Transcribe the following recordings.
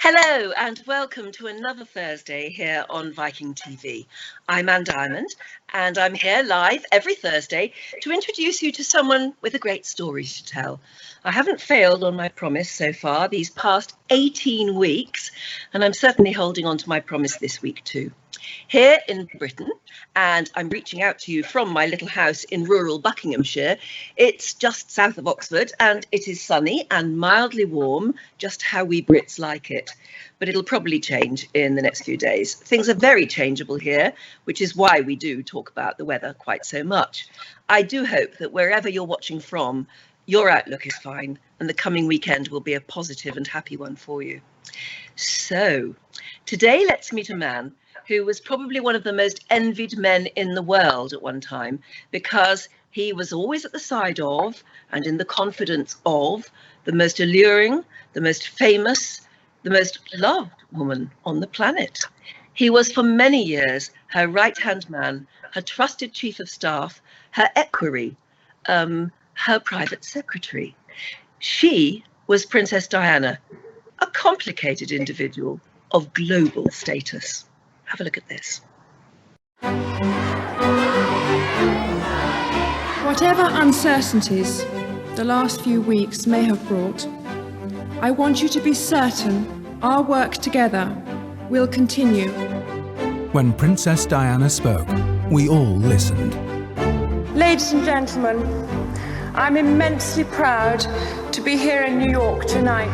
Hello and welcome to another Thursday here on Viking.TV. I'm Anne Diamond and I'm here live every Thursday to introduce you to someone with a great story to tell. I haven't failed on my promise so far these past 18 weeks, and I'm certainly holding on to my promise this week too. Here in Britain, and I'm reaching out to you from my little house in rural Buckinghamshire. It's just south of Oxford and it is sunny and mildly warm, just how we Brits like it. But it'll probably change in the next few days. Things are very changeable here, which is why we do talk about the weather quite so much. I do hope that wherever you're watching from, your outlook is fine and the coming weekend will be a positive and happy one for you. So today let's meet a man who was probably one of the most envied men in the world at one time, because he was always at the side of and in the confidence of the most alluring, the most famous, the most loved woman on the planet. He was for many years her right-hand man, her trusted chief of staff, her equerry, her private secretary. She was Princess Diana, a complicated individual of global status. Have a look at this. Whatever uncertainties the last few weeks may have brought, I want you to be certain our work together will continue. When Princess Diana spoke, we all listened. Ladies and gentlemen, I'm immensely proud to be here in New York tonight.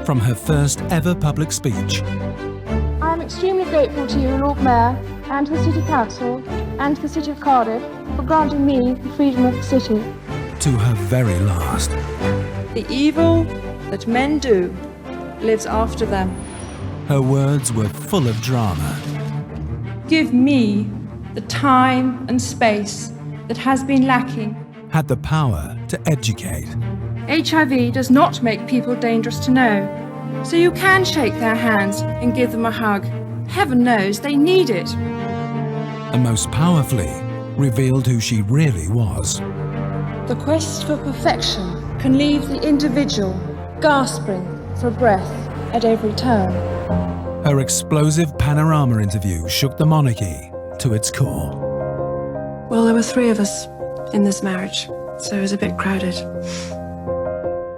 From her first ever public speech, I am extremely grateful to you, Lord Mayor, and to the City Council, and to the City of Cardiff, for granting me the freedom of the city. to her very last. The evil that men do lives after them. Her words were full of drama. Give me the time and space that has been lacking. Had the power to educate. HIV does not make people dangerous to know, so you can shake their hands and give them a hug. Heaven knows they need it. And most powerfully, revealed who she really was. The quest for perfection can leave the individual gasping for breath at every turn. Her explosive Panorama interview shook the monarchy to its core. Well, there were 3 of us in this marriage, so it was a bit crowded.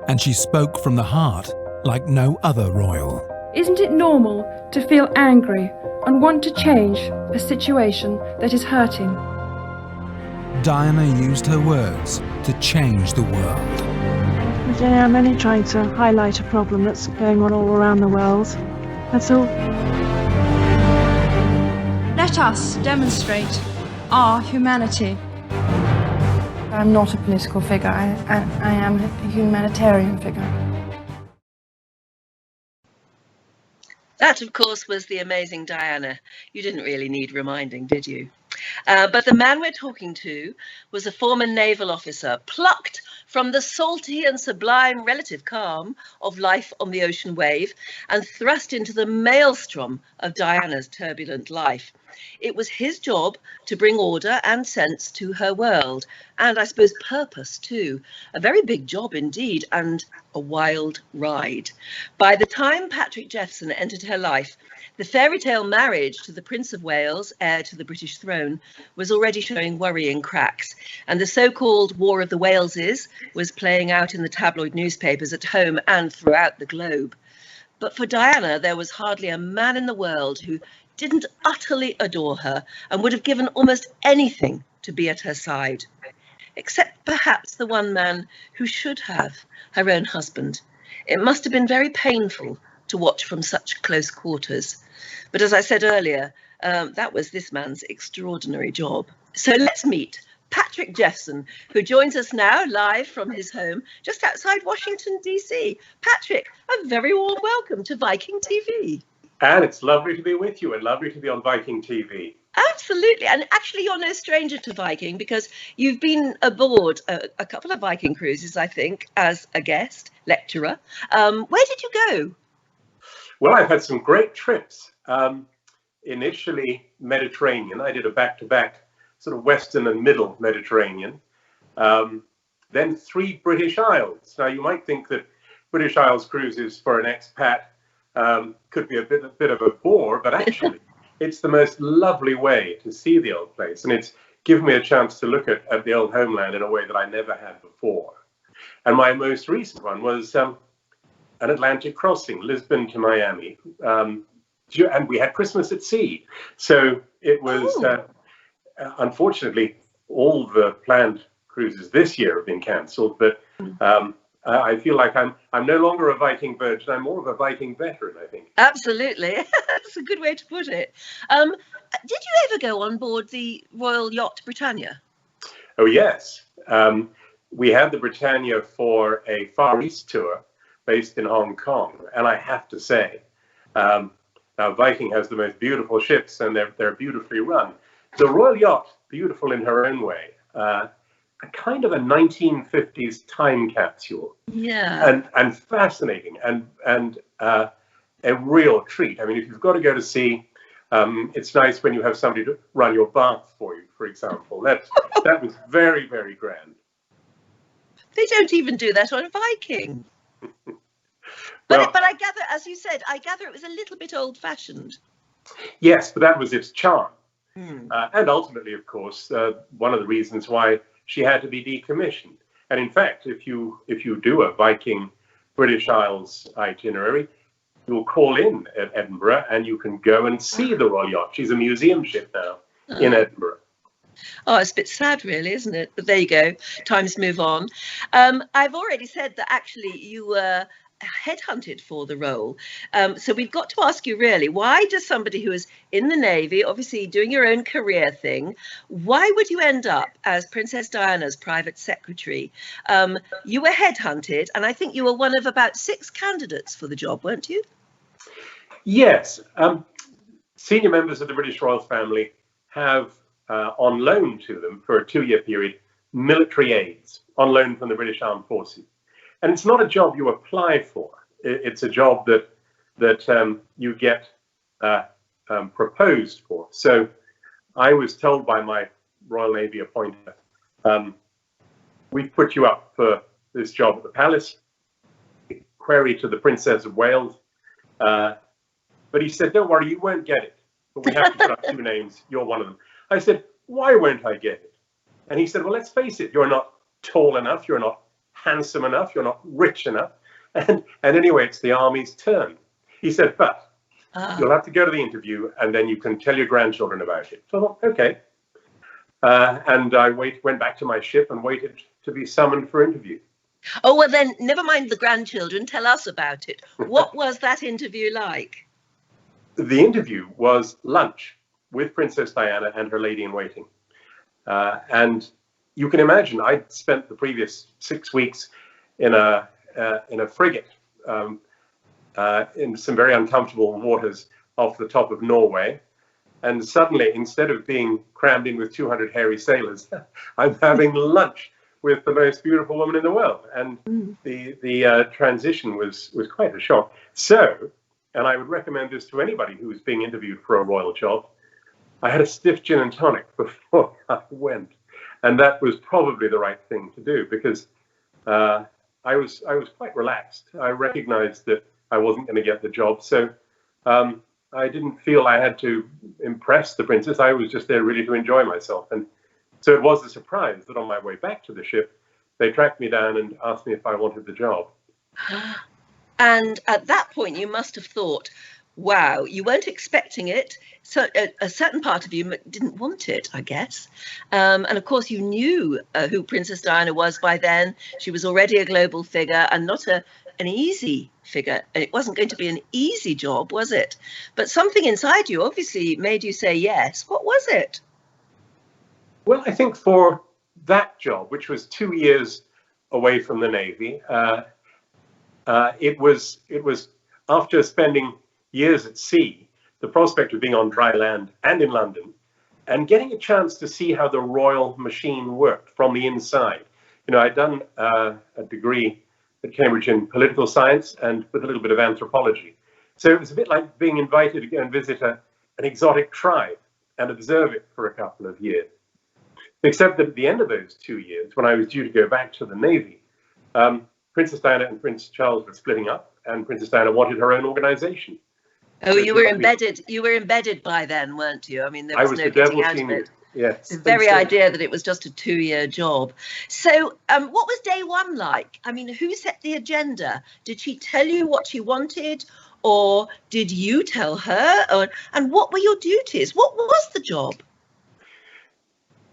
And she spoke from the heart like no other royal. Isn't it normal to feel angry and want to change a situation that is hurting? Diana used her words to change the world. Virginia, I'm only trying to highlight a problem that's going on all around the world. That's all. Let us demonstrate our humanity. I'm not a political figure, I am a humanitarian figure. That, of course, was the amazing Diana. You didn't really need reminding, did you? But the man we're talking to was a former naval officer, plucked from the salty and sublime relative calm of life on the ocean wave and thrust into the maelstrom of Diana's turbulent life. It was his job to bring order and sense to her world, and I suppose purpose too. A very big job indeed, and a wild ride. By the time Patrick Jephson entered her life, the fairy tale marriage to the Prince of Wales, heir to the British throne, was already showing worrying cracks, and the so-called War of the Waleses was playing out in the tabloid newspapers at home and throughout the globe. But for Diana, there was hardly a man in the world who didn't utterly adore her and would have given almost anything to be at her side, except perhaps the one man who should have, her own husband. It must have been very painful to watch from such close quarters. But as I said earlier, that was this man's extraordinary job. So let's meet Patrick Jephson, who joins us now live from his home just outside Washington, DC. Patrick, a very warm welcome to Viking.TV. Anne, it's lovely to be with you and lovely to be on Viking.TV. Absolutely. And actually, you're no stranger to Viking because you've been aboard a couple of Viking cruises, I think, as a guest lecturer. Where did you go? Well, I've had some great trips. Initially, Mediterranean. I did a back-to-back sort of Western and Middle Mediterranean. Then 3 British Isles. Now, you might think that British Isles cruises for an expat could be a bit of a bore, but actually it's the most lovely way to see the old place. And it's given me a chance to look at the old homeland in a way that I never had before. And my most recent one was an Atlantic crossing, Lisbon to Miami. And we had Christmas at sea. So it was, unfortunately, all the planned cruises this year have been cancelled, but I feel like I'm no longer a Viking virgin. I'm more of a Viking veteran, I think. Absolutely. That's a good way to put it. Did you ever go on board the Royal Yacht Britannia? Oh, yes. We had the Britannia for a Far East tour based in Hong Kong. And I have to say, now Viking has the most beautiful ships and they're beautifully run. The Royal Yacht, beautiful in her own way. A kind of a 1950s time capsule. Yeah. And fascinating and a real treat. I mean, if you've got to go to sea, it's nice when you have somebody to run your bath for you, for example. That was very, very grand. They don't even do that on Viking. Well, but I gather, as you said, it was a little bit old-fashioned. Yes, but that was its charm. And ultimately, of course, one of the reasons why she had to be decommissioned. And in fact, if you do a Viking British Isles itinerary, you'll call in at Edinburgh and you can go and see the Royal Yacht. She's a museum ship now in Edinburgh. Oh, it's a bit sad, really, isn't it? But there you go. Times move on. I've already said that actually you were headhunted for the role. So we've got to ask you, really, why does somebody who is in the Navy, obviously doing your own career thing, why would you end up as Princess Diana's private secretary? You were headhunted, and I think you were one of about 6 candidates for the job, weren't you? Yes. Senior members of the British royal family have on loan to them for a 2-year period military aides on loan from the British Armed Forces. And it's not a job you apply for. It's a job that you get proposed for. So I was told by my Royal Navy appointer, we've put you up for this job at the palace, query to the Princess of Wales. But he said, don't worry, you won't get it. But we have to put up 2 names. You're one of them. I said, why won't I get it? And he said, well, let's face it, you're not tall enough, you're not handsome enough, you're not rich enough. And anyway, it's the army's turn. He said, but you'll have to go to the interview and then you can tell your grandchildren about it. So I thought, okay. And I went back to my ship and waited to be summoned for interview. Oh, well then, never mind the grandchildren, tell us about it. What was that interview like? The interview was lunch with Princess Diana and her lady-in-waiting. And you can imagine, I'd spent the previous 6 weeks in a frigate in some very uncomfortable waters off the top of Norway. And suddenly, instead of being crammed in with 200 hairy sailors, I'm having lunch with the most beautiful woman in the world. And the transition was quite a shock. So, and I would recommend this to anybody who was being interviewed for a royal job, I had a stiff gin and tonic before I went. And that was probably the right thing to do because I was quite relaxed. I recognized that I wasn't going to get the job. So I didn't feel I had to impress the princess. I was just there really to enjoy myself. And so it was a surprise that on my way back to the ship, they tracked me down and asked me if I wanted the job. And at that point, you must have thought, wow, you weren't expecting it. So a certain part of you didn't want it, I guess. And of course, you knew who Princess Diana was by then. She was already a global figure and not an easy figure. And it wasn't going to be an easy job, was it? But something inside you obviously made you say yes. What was it? Well, I think for that job, which was 2 years away from the Navy, it was after spending years at sea, the prospect of being on dry land and in London and getting a chance to see how the royal machine worked from the inside. You know, I'd done a degree at Cambridge in political science and with a little bit of anthropology. So it was a bit like being invited to go and visit an exotic tribe and observe it for a couple of years. Except that at the end of those 2 years, when I was due to go back to the Navy, Princess Diana and Prince Charles were splitting up, and Princess Diana wanted her own organization. Oh, you were embedded. You were embedded by then, weren't you? I mean, there was no getting out of it. Yes. The very idea that it was just a 2-year job. So, what was day one like? I mean, who set the agenda? Did she tell you what she wanted, or did you tell her? And what were your duties? What was the job?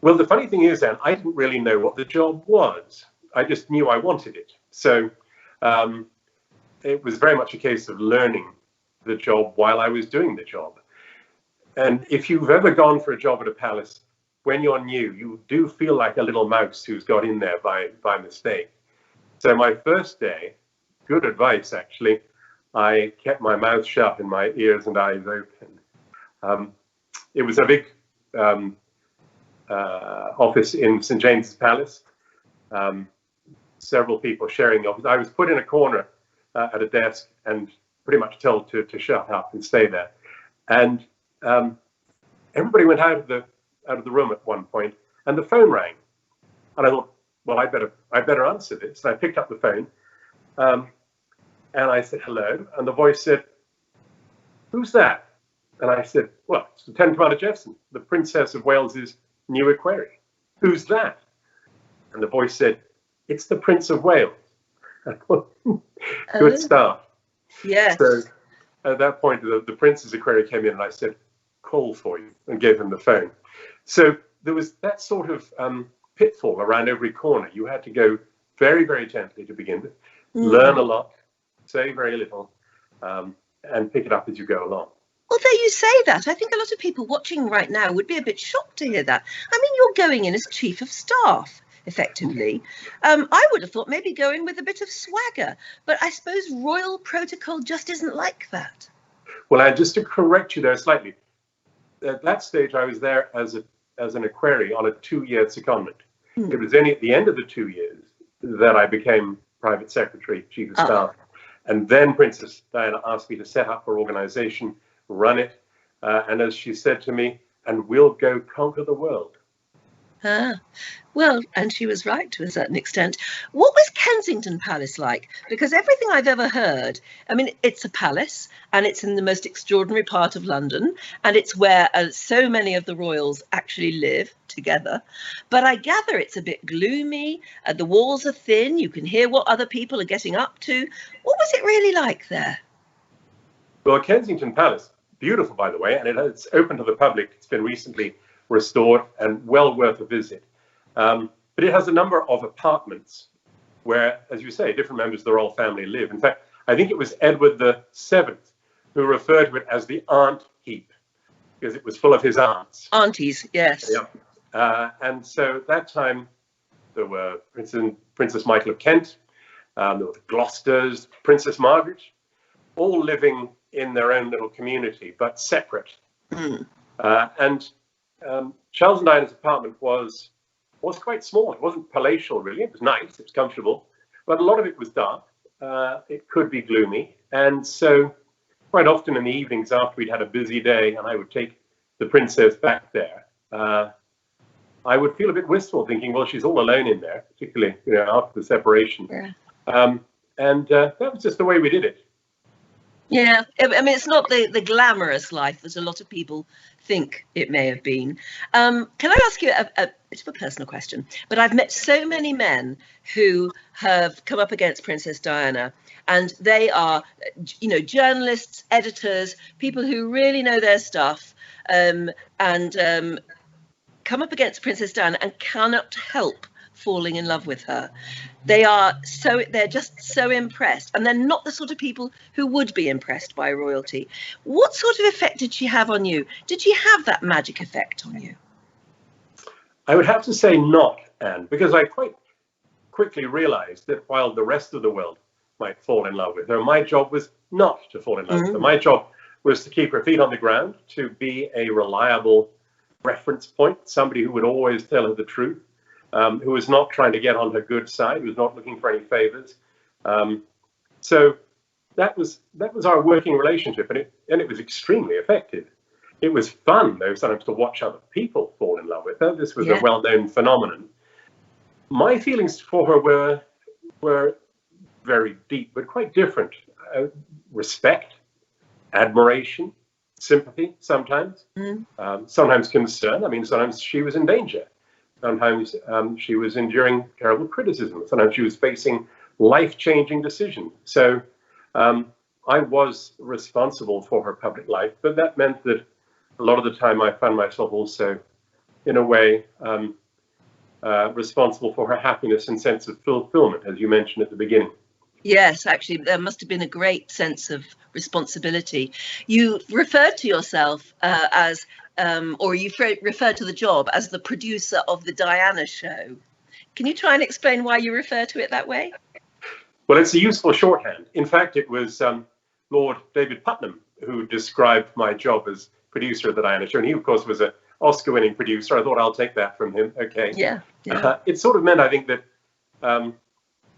Well, the funny thing is, Anne, I didn't really know what the job was. I just knew I wanted it. So, it was very much a case of learning the job while I was doing the job. And if you've ever gone for a job at a palace, when you're new, you do feel like a little mouse who's got in there by mistake. So my first day, good advice actually, I kept my mouth shut and my ears and eyes open. It was a big office in St. James's Palace. Several people sharing the office. I was put in a corner at a desk and pretty much told to shut up and stay there. And everybody went out of the room at one point, and the phone rang. And I thought, well, I better answer this. And I picked up the phone, and I said, hello. And the voice said, who's that? And I said, well, it's Lieutenant Commander Jephson, the Princess of Wales's new equerry. Who's that? And the voice said, it's the Prince of Wales. Good start. Yes. So at that point, the Prince's equerry came in, and I said, call for you, and gave him the phone. So there was that sort of pitfall around every corner. You had to go very, very gently to begin with, learn a lot, say very little, and pick it up as you go along. Although you say that, I think a lot of people watching right now would be a bit shocked to hear that. I mean, you're going in as Chief of Staff, effectively. I would have thought maybe go in with a bit of swagger, but I suppose royal protocol just isn't like that. Well, just to correct you there slightly, at that stage I was there as an equerry on a 2-year secondment. It was only at the end of the 2 years that I became Private Secretary, Chief of Staff. And then Princess Diana asked me to set up her organization, run it, and as she said to me, and we'll go conquer the world. Well, and she was right to a certain extent. What was Kensington Palace like? Because everything I've ever heard, I mean, it's a palace and it's in the most extraordinary part of London, and it's where so many of the royals actually live together. But I gather it's a bit gloomy, the walls are thin, you can hear what other people are getting up to. What was it really like there? Well, Kensington Palace, beautiful, by the way, and it's open to the public. It's been recently restored and well worth a visit. But it has a number of apartments where, as you say, different members of the royal family live. In fact, I think it was Edward VII who referred to it as the aunt heap, because it was full of his aunts. Aunties, yes. Yeah. And so at that time, there were Princess Michael of Kent, there were the Gloucesters, Princess Margaret, all living in their own little community, but separate. And Charles and Diana's apartment was quite small. It wasn't palatial, really. It was nice, it was comfortable, but a lot of it was dark. It could be gloomy. And so quite often in the evenings after we'd had a busy day and I would take the princess back there, I would feel a bit wistful thinking, well, she's all alone in there, particularly after the separation. Yeah. And that was just the way we did it. Yeah, I mean, it's not the glamorous life that a lot of people think it may have been. Can I ask you a bit of a personal question? But I've met so many men who have come up against Princess Diana, and they are, journalists, editors, people who really know their stuff, and come up against Princess Diana and cannot help falling in love with her. They're just so impressed, and they're not the sort of people who would be impressed by royalty. What sort of effect did she have on you? Did she have that magic effect on you? I would have to say not, Anne, because I quite quickly realized that while the rest of the world might fall in love with her, my job was not to fall in love with her. My job was to keep her feet on the ground, to be a reliable reference point, somebody who would always tell her the truth, who was not trying to get on her good side, who was not looking for any favors. So that was our working relationship, and it was extremere effective. It was fun, though, sometimes to watch other people fall in love with her. This was a well-known phenomenon. My feelings for her were very deep, but quite different. Respect, admiration, sympathy sometimes, sometimes concern. I mean, sometimes she was in danger. Sometimes she was enduring terrible criticism. Sometimes she was facing life-changing decisions. So I was responsible for her public life, but that meant that a lot of the time I found myself also, in a way, responsible for her happiness and sense of fulfillment, as you mentioned at the beginning. Yes, actually, there must have been a great sense of responsibility. You referred to yourself as, or you referred to the job as the producer of the Diana show. Can you try and explain why you refer to it that way? Well, it's a useful shorthand. In fact, it was Lord David Putnam who described my job as producer of the Diana show. And he, of course, was an Oscar-winning producer. I thought I'll take that from him. Okay. Yeah. It sort of meant, I think, that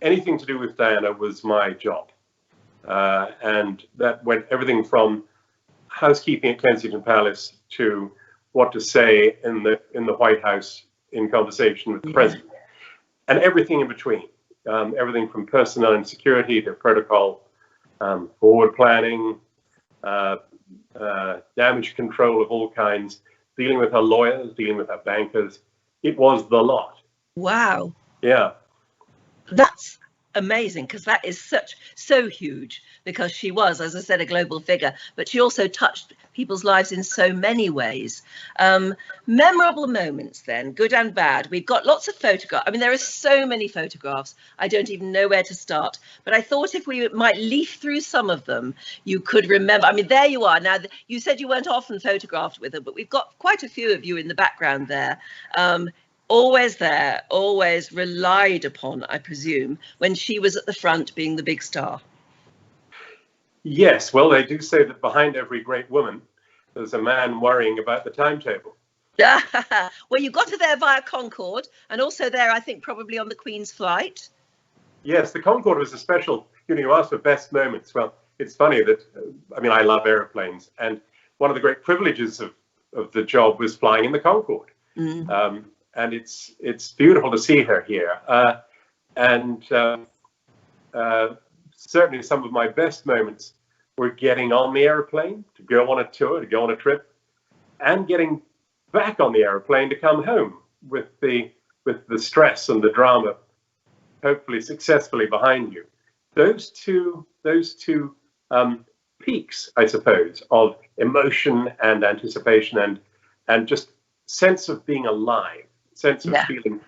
anything to do with Diana was my job. And that went everything from housekeeping at Kensington Palace to what to say in the White House in conversation with the president, and everything in between. Everything from personnel and security to protocol, forward planning, damage control of all kinds, dealing with our lawyers, dealing with our bankers. It was the lot. Wow. Yeah. That's amazing, because that is so huge, because she was, as I said, a global figure, but she also touched people's lives in so many ways. Memorable moments then, good and bad. We've got lots of photographs. I mean, there are so many photographs. I don't even know where to start, but I thought if we might leaf through some of them, you could remember. I mean, there you are. Now, you said you weren't often photographed with her, but we've got quite a few of you in the background there. Always there, always relied upon, I presume, when she was at the front being the big star. Yes, well, they do say that behind every great woman, there's a man worrying about the timetable. Well, you got her there via Concorde, and also there, I think, probably on the Queen's flight. Yes, the Concorde was a special, you asked for best moments. Well, it's funny that, I mean, I love airplanes, and one of the great privileges of the job was flying in the Concorde. And it's beautiful to see her here. Certainly some of my best moments were getting on the airplane to go on a tour, to go on a trip, and getting back on the airplane to come home with the stress and the drama, hopefully successfully behind you. Those two peaks, I suppose, of emotion and anticipation and just sense of being alive. Sense of feeling,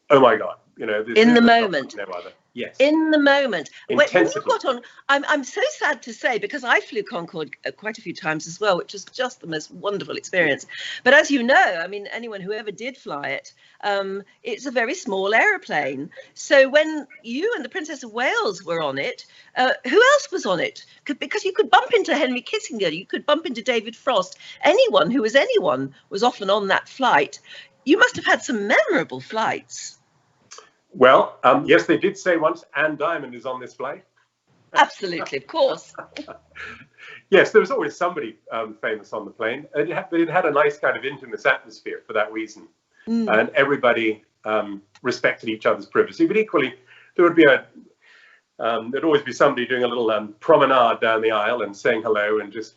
oh my God, this in is the moment. No other. Yes. In the moment. Intensity. When you got on, I'm so sad to say, because I flew Concorde quite a few times as well, which is just the most wonderful experience. But as you know, I mean, anyone who ever did fly it, it's a very small aeroplane. So when you and the Princess of Wales were on it, who else was on it? Because you could bump into Henry Kissinger, you could bump into David Frost. Anyone who was anyone was often on that flight. You must have had some memorable flights. Well, yes, they did say once, Anne Diamond is on this flight. Absolutely, of course. Yes, there was always somebody famous on the plane. It had a nice kind of intimate atmosphere for that reason. And everybody respected each other's privacy. But equally, there would be there'd always be somebody doing a little promenade down the aisle and saying hello and just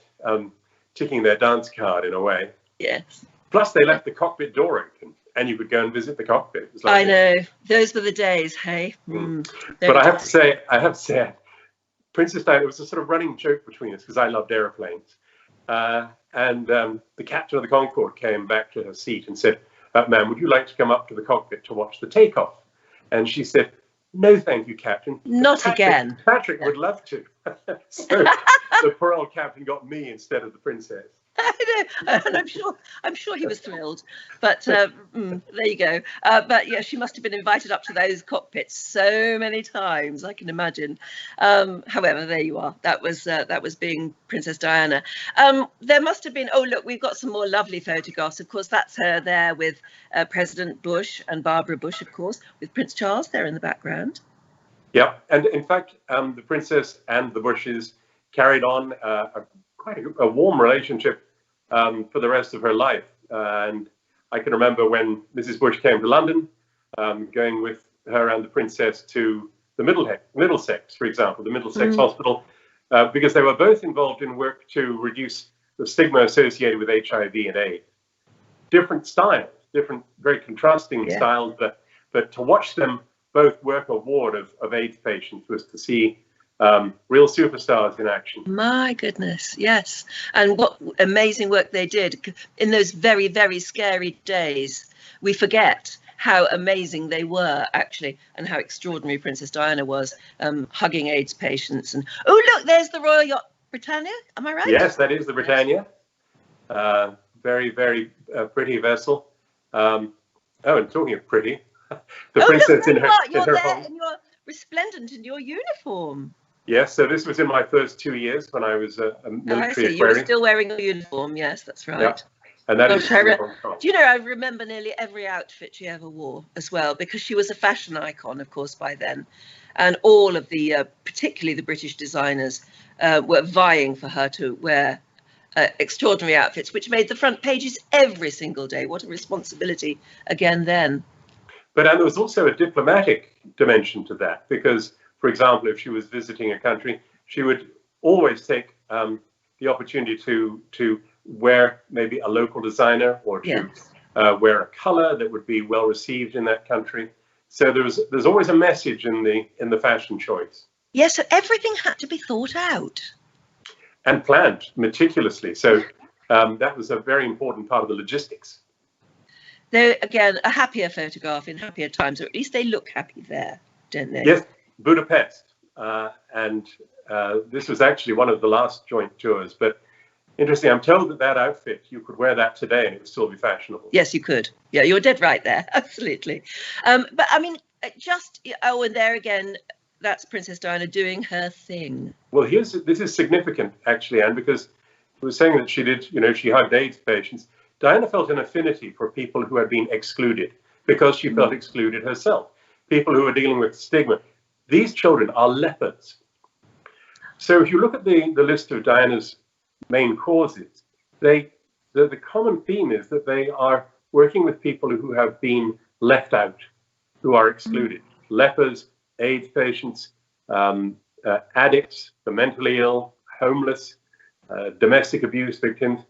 ticking their dance card in a way. Yes. Plus, they left the cockpit door open, and you could go and visit the cockpit. It was I know, those were the days. Hey, but I have to say, Princess Diana, it was a sort of running joke between us because I loved airplanes, and the captain of the Concorde came back to her seat and said, "Ma'am, would you like to come up to the cockpit to watch the takeoff?" And she said, "No, thank you, Captain. Not again." Patrick would love to. So the poor old captain got me instead of the princess. I know, and I'm sure he was thrilled. But there you go. But yeah, she must have been invited up to those cockpits so many times, I can imagine. However, there you are. That was being Princess Diana. There must have been. Oh, look, we've got some more lovely photographs. Of course, that's her there with President Bush and Barbara Bush, of course, with Prince Charles there in the background. Yeah, and in fact, the princess and the Bushes carried on quite a warm relationship for the rest of her life. And I can remember when Mrs. Bush came to London, going with her and the princess to the Middlesex, for example, the Middlesex Hospital, because they were both involved in work to reduce the stigma associated with HIV and AIDS. Different styles, different, very contrasting styles, but to watch them both work a ward of AIDS patients was to see real superstars in action. My goodness, yes. And what amazing work they did in those very, very scary days. We forget how amazing they were, actually, and how extraordinary Princess Diana was, hugging AIDS patients. And oh, look, there's the Royal Yacht Britannia. Am I right? Yes, that is the Britannia. Very, very pretty vessel. Oh, and talking of pretty, the princess in her home. And you're resplendent in your uniform. Yes, so this was in my first 2 years when I was a military equerry. You were still wearing a uniform, yes, that's right. Yeah. And that is do you know, I remember nearly every outfit she ever wore as well, because she was a fashion icon, of course, by then. And all of the, particularly the British designers, were vying for her to wear extraordinary outfits, which made the front pages every single day. What a responsibility again then. But and there was also a diplomatic dimension to that, because, for example, if she was visiting a country, she would always take the opportunity to wear maybe a local designer, or to wear a color that would be well received in that country. So there's always a message in the fashion choice. Yes, so everything had to be thought out and planned meticulously. So that was a very important part of the logistics. They're, again, a happier photograph in happier times, or at least they look happy there, don't they? Yes, Budapest. And this was actually one of the last joint tours. But interesting, I'm told that outfit, you could wear that today and it would still be fashionable. Yes, you could. Yeah, you're dead right there. Absolutely. But I mean, and there again, that's Princess Diana doing her thing. Well, this is significant, actually, Anne, because I was saying that she did, she hugged AIDS patients. Diana felt an affinity for people who had been excluded because she felt excluded herself. People who are dealing with stigma. These children are lepers. So if you look at the list of Diana's main causes, the common theme is that they are working with people who have been left out, who are excluded. Lepers, AIDS patients, addicts, the mentally ill, homeless, domestic abuse victims.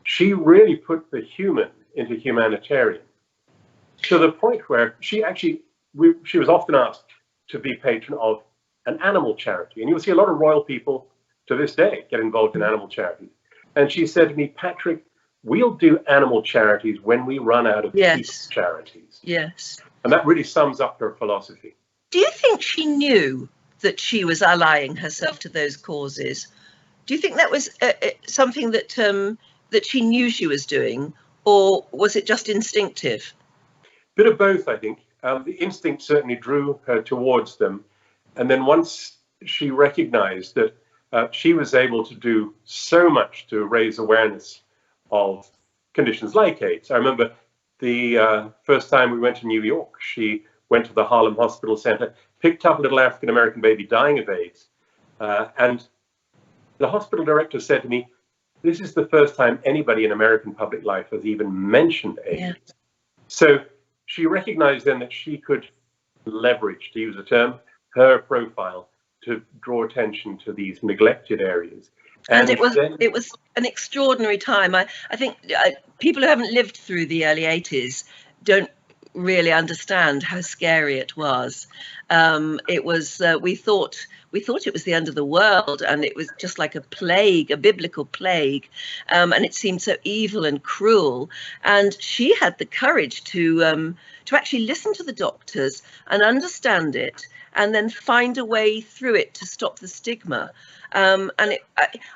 She really put the human into humanitarian, to the point where she was often asked to be patron of an animal charity. And you'll see a lot of royal people to this day get involved in animal charities. And she said to me, Patrick, we'll do animal charities when we run out of peace charities. Yes. And that really sums up her philosophy. Do you think she knew that she was allying herself to those causes? Do you think that was something that she knew she was doing, or was it just instinctive? Bit of both, I think. The instinct certainly drew her towards them. And then once she recognized that she was able to do so much to raise awareness of conditions like AIDS. I remember the first time we went to New York, she went to the Harlem Hospital Center, picked up a little African-American baby dying of AIDS. And the hospital director said to me, this is the first time anybody in American public life has even mentioned AIDS. Yeah. So she recognized then that she could leverage, to use a term, her profile to draw attention to these neglected areas. And it was an extraordinary time. I think people who haven't lived through the early 80s don't really understand how scary it was. It was we thought it was the end of the world, and it was just like a plague, a biblical plague, and it seemed so evil and cruel. And she had the courage to actually listen to the doctors and understand it, and then find a way through it to stop the stigma. And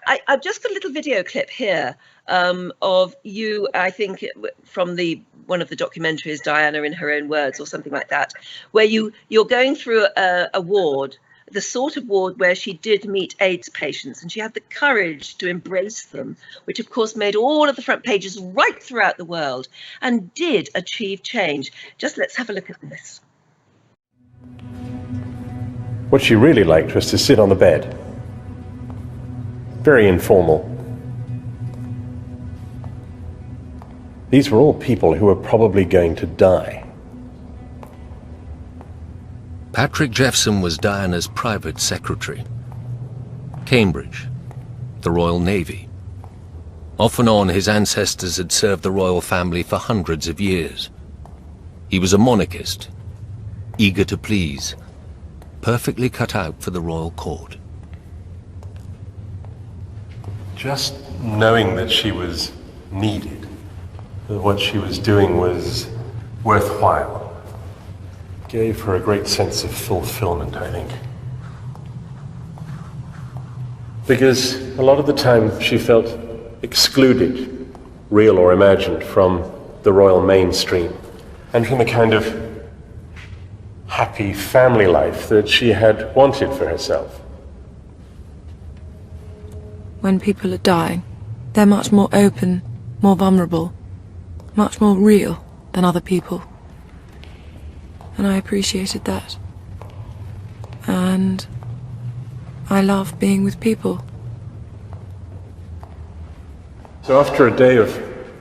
I've just got a little video clip here of you, I think, from one of the documentaries, Diana in Her Own Words, or something like that, where you're going through a ward, the sort of ward where she did meet AIDS patients, and she had the courage to embrace them, which of course made all of the front pages right throughout the world and did achieve change. Just let's have a look at this. What she really liked was to sit on the bed. Very informal. These were all people who were probably going to die. Patrick Jephson was Diana's private secretary. Cambridge, the Royal Navy. Off and on, his ancestors had served the royal family for hundreds of years. He was a monarchist, eager to please, perfectly cut out for the royal court. Just knowing that she was needed, that what she was doing was worthwhile, gave her a great sense of fulfillment, I think. Because a lot of the time she felt excluded, real or imagined, from the royal mainstream and from the kind of happy family life that she had wanted for herself. When people are dying, they're much more open, more vulnerable, much more real than other people. And I appreciated that. And I love being with people. So after a day of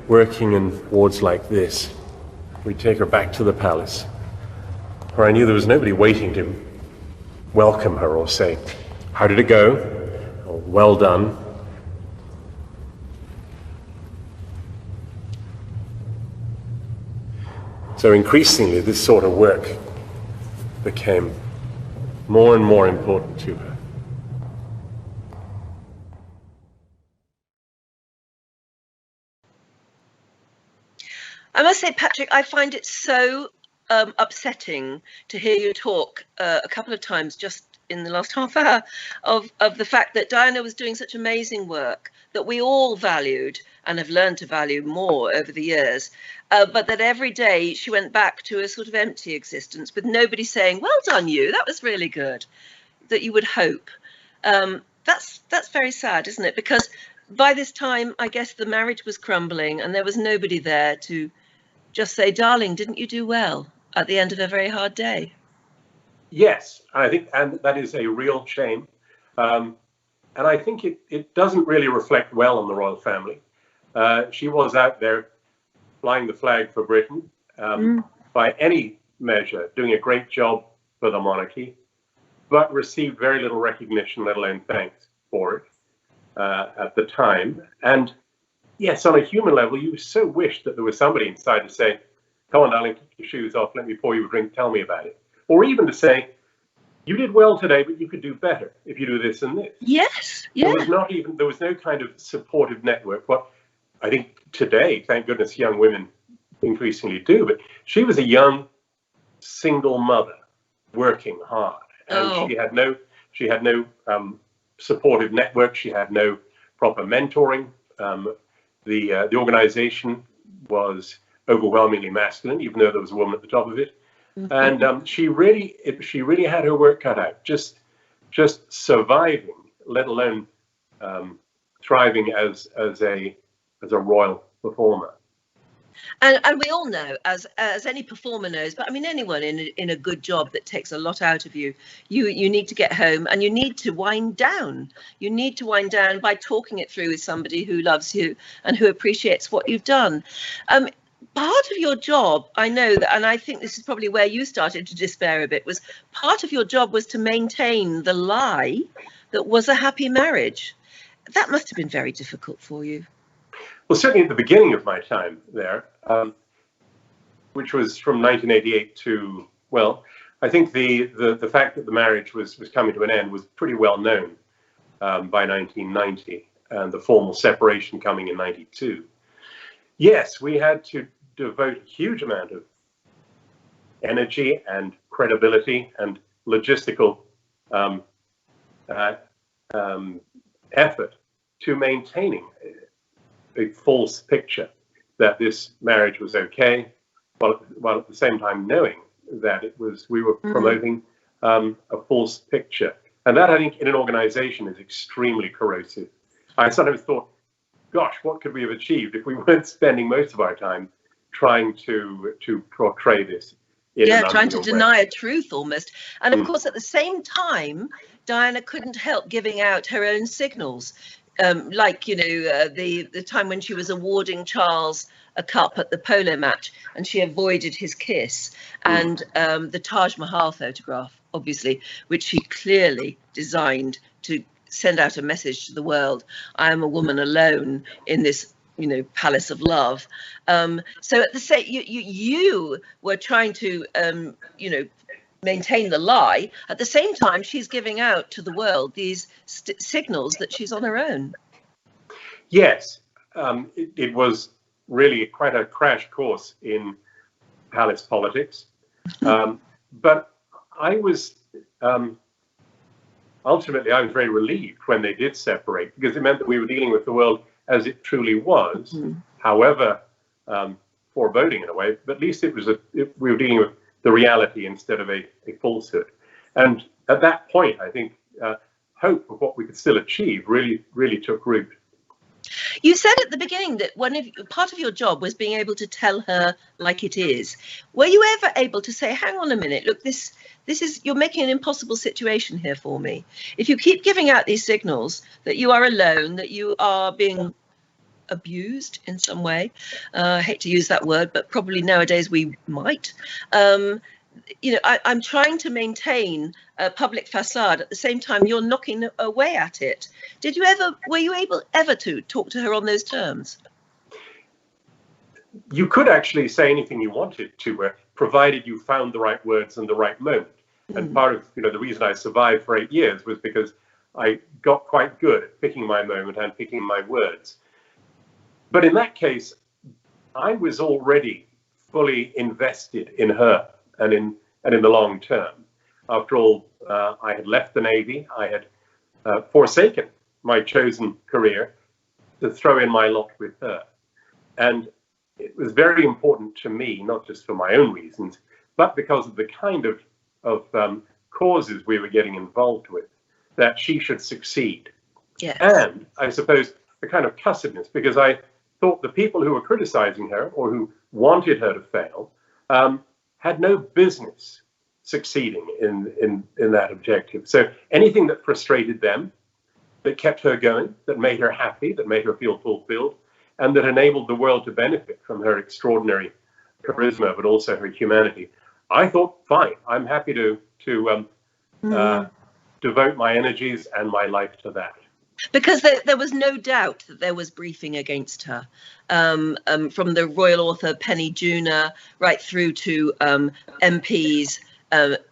working in wards like this, we'd take her back to the palace, where I knew there was nobody waiting to welcome her or say, "How did it go?" or "Well done." So increasingly, this sort of work became more and more important to her. I must say, Patrick, I find it so upsetting to hear you talk a couple of times just in the last half hour of the fact that Diana was doing such amazing work that we all valued and have learned to value more over the years, but that every day she went back to a sort of empty existence with nobody saying, "Well done you, that was really good," that you would hope. That's very sad, isn't it? Because by this time, I guess the marriage was crumbling and there was nobody there to just say, "Darling, didn't you do well?" at the end of a very hard day. Yes, I think, and that is a real shame. And I think it doesn't really reflect well on the royal family. She was out there flying the flag for Britain, by any measure, doing a great job for the monarchy, but received very little recognition, let alone thanks for it at the time. And yes, on a human level, you so wish that there was somebody inside to say, "Come on, darling, take your shoes off, let me pour you a drink, tell me about it." Or even to say, "You did well today, but you could do better if you do this and this." Yes, yeah. There was no kind of supportive network. What I think today, thank goodness, young women increasingly do, but she was a young single mother working hard, and she had no supportive network. She had no proper mentoring. The organization was overwhelmingly masculine, even though there was a woman at the top of it. And she really had her work cut out, just surviving, let alone thriving as a royal performer. And we all know, as any performer knows, but I mean anyone in a good job that takes a lot out of you, you need to get home and you need to wind down. You need to wind down by talking it through with somebody who loves you and who appreciates what you've done. Part of your job, I know that, and I think this is probably where you started to despair a bit, was part of your job was to maintain the lie that was a happy marriage. That must have been very difficult for you. Well, certainly at the beginning of my time there, which was from 1988 to, well, I think the fact that the marriage was coming to an end was pretty well known by 1990, and the formal separation coming in 92. Yes, we had to devote a huge amount of energy and credibility and logistical effort to maintaining a false picture that this marriage was okay, while at the same time knowing that we were promoting a false picture. And that, I think, in an organization is extremely corrosive. I sometimes thought, gosh, what could we have achieved if we weren't spending most of our time trying to portray this in an trying to unreal deny way. a truth almost. And of course, at the same time, Diana couldn't help giving out her own signals. Like, you know, the time when she was awarding Charles a cup at the polo match and she avoided his kiss, and the Taj Mahal photograph obviously, which she clearly designed to send out a message to the world. I am a woman alone in this, you know, palace of love. So at the same, you were trying to, you know, maintain the lie. At the same time, she's giving out to the world these signals that she's on her own. Yes, it was really quite a crash course in palace politics. But I was, ultimately, I was very relieved when they did separate, because it meant that we were dealing with the world as it truly was, however foreboding in a way, but at least it was we were dealing with the reality instead of a falsehood. And at that point, I think hope of what we could still achieve really took root. You said at the beginning that part of your job was being able to tell her like it is. Were you ever able to say, hang on a minute, look, this is, you're making an impossible situation here for me. If you keep giving out these signals that you are alone, that you are being abused in some way, I hate to use that word, but probably nowadays we might. You know, I'm trying to maintain a public facade. At the same time, you're knocking away at it. Were you able ever to talk to her on those terms? You could actually say anything you wanted to her, provided you found the right words and the right moment. And part of, you know, the reason I survived for 8 years was because I got quite good at picking my moment and picking my words. But in that case, I was already fully invested in her and in the long term. After all, I had left the Navy. I had forsaken my chosen career to throw in my lot with her. And it was very important to me, not just for my own reasons, but because of the kind of causes we were getting involved with, that she should succeed. Yes. And I suppose a kind of cussedness, because I thought the people who were criticizing her or who wanted her to fail had no business succeeding in that objective. So anything that frustrated them, that kept her going, that made her happy, that made her feel fulfilled, and that enabled the world to benefit from her extraordinary charisma, but also her humanity, I thought, fine, I'm happy to devote my energies and my life to that. Because there was no doubt that there was briefing against her, from the royal author Penny Junor right through to MPs,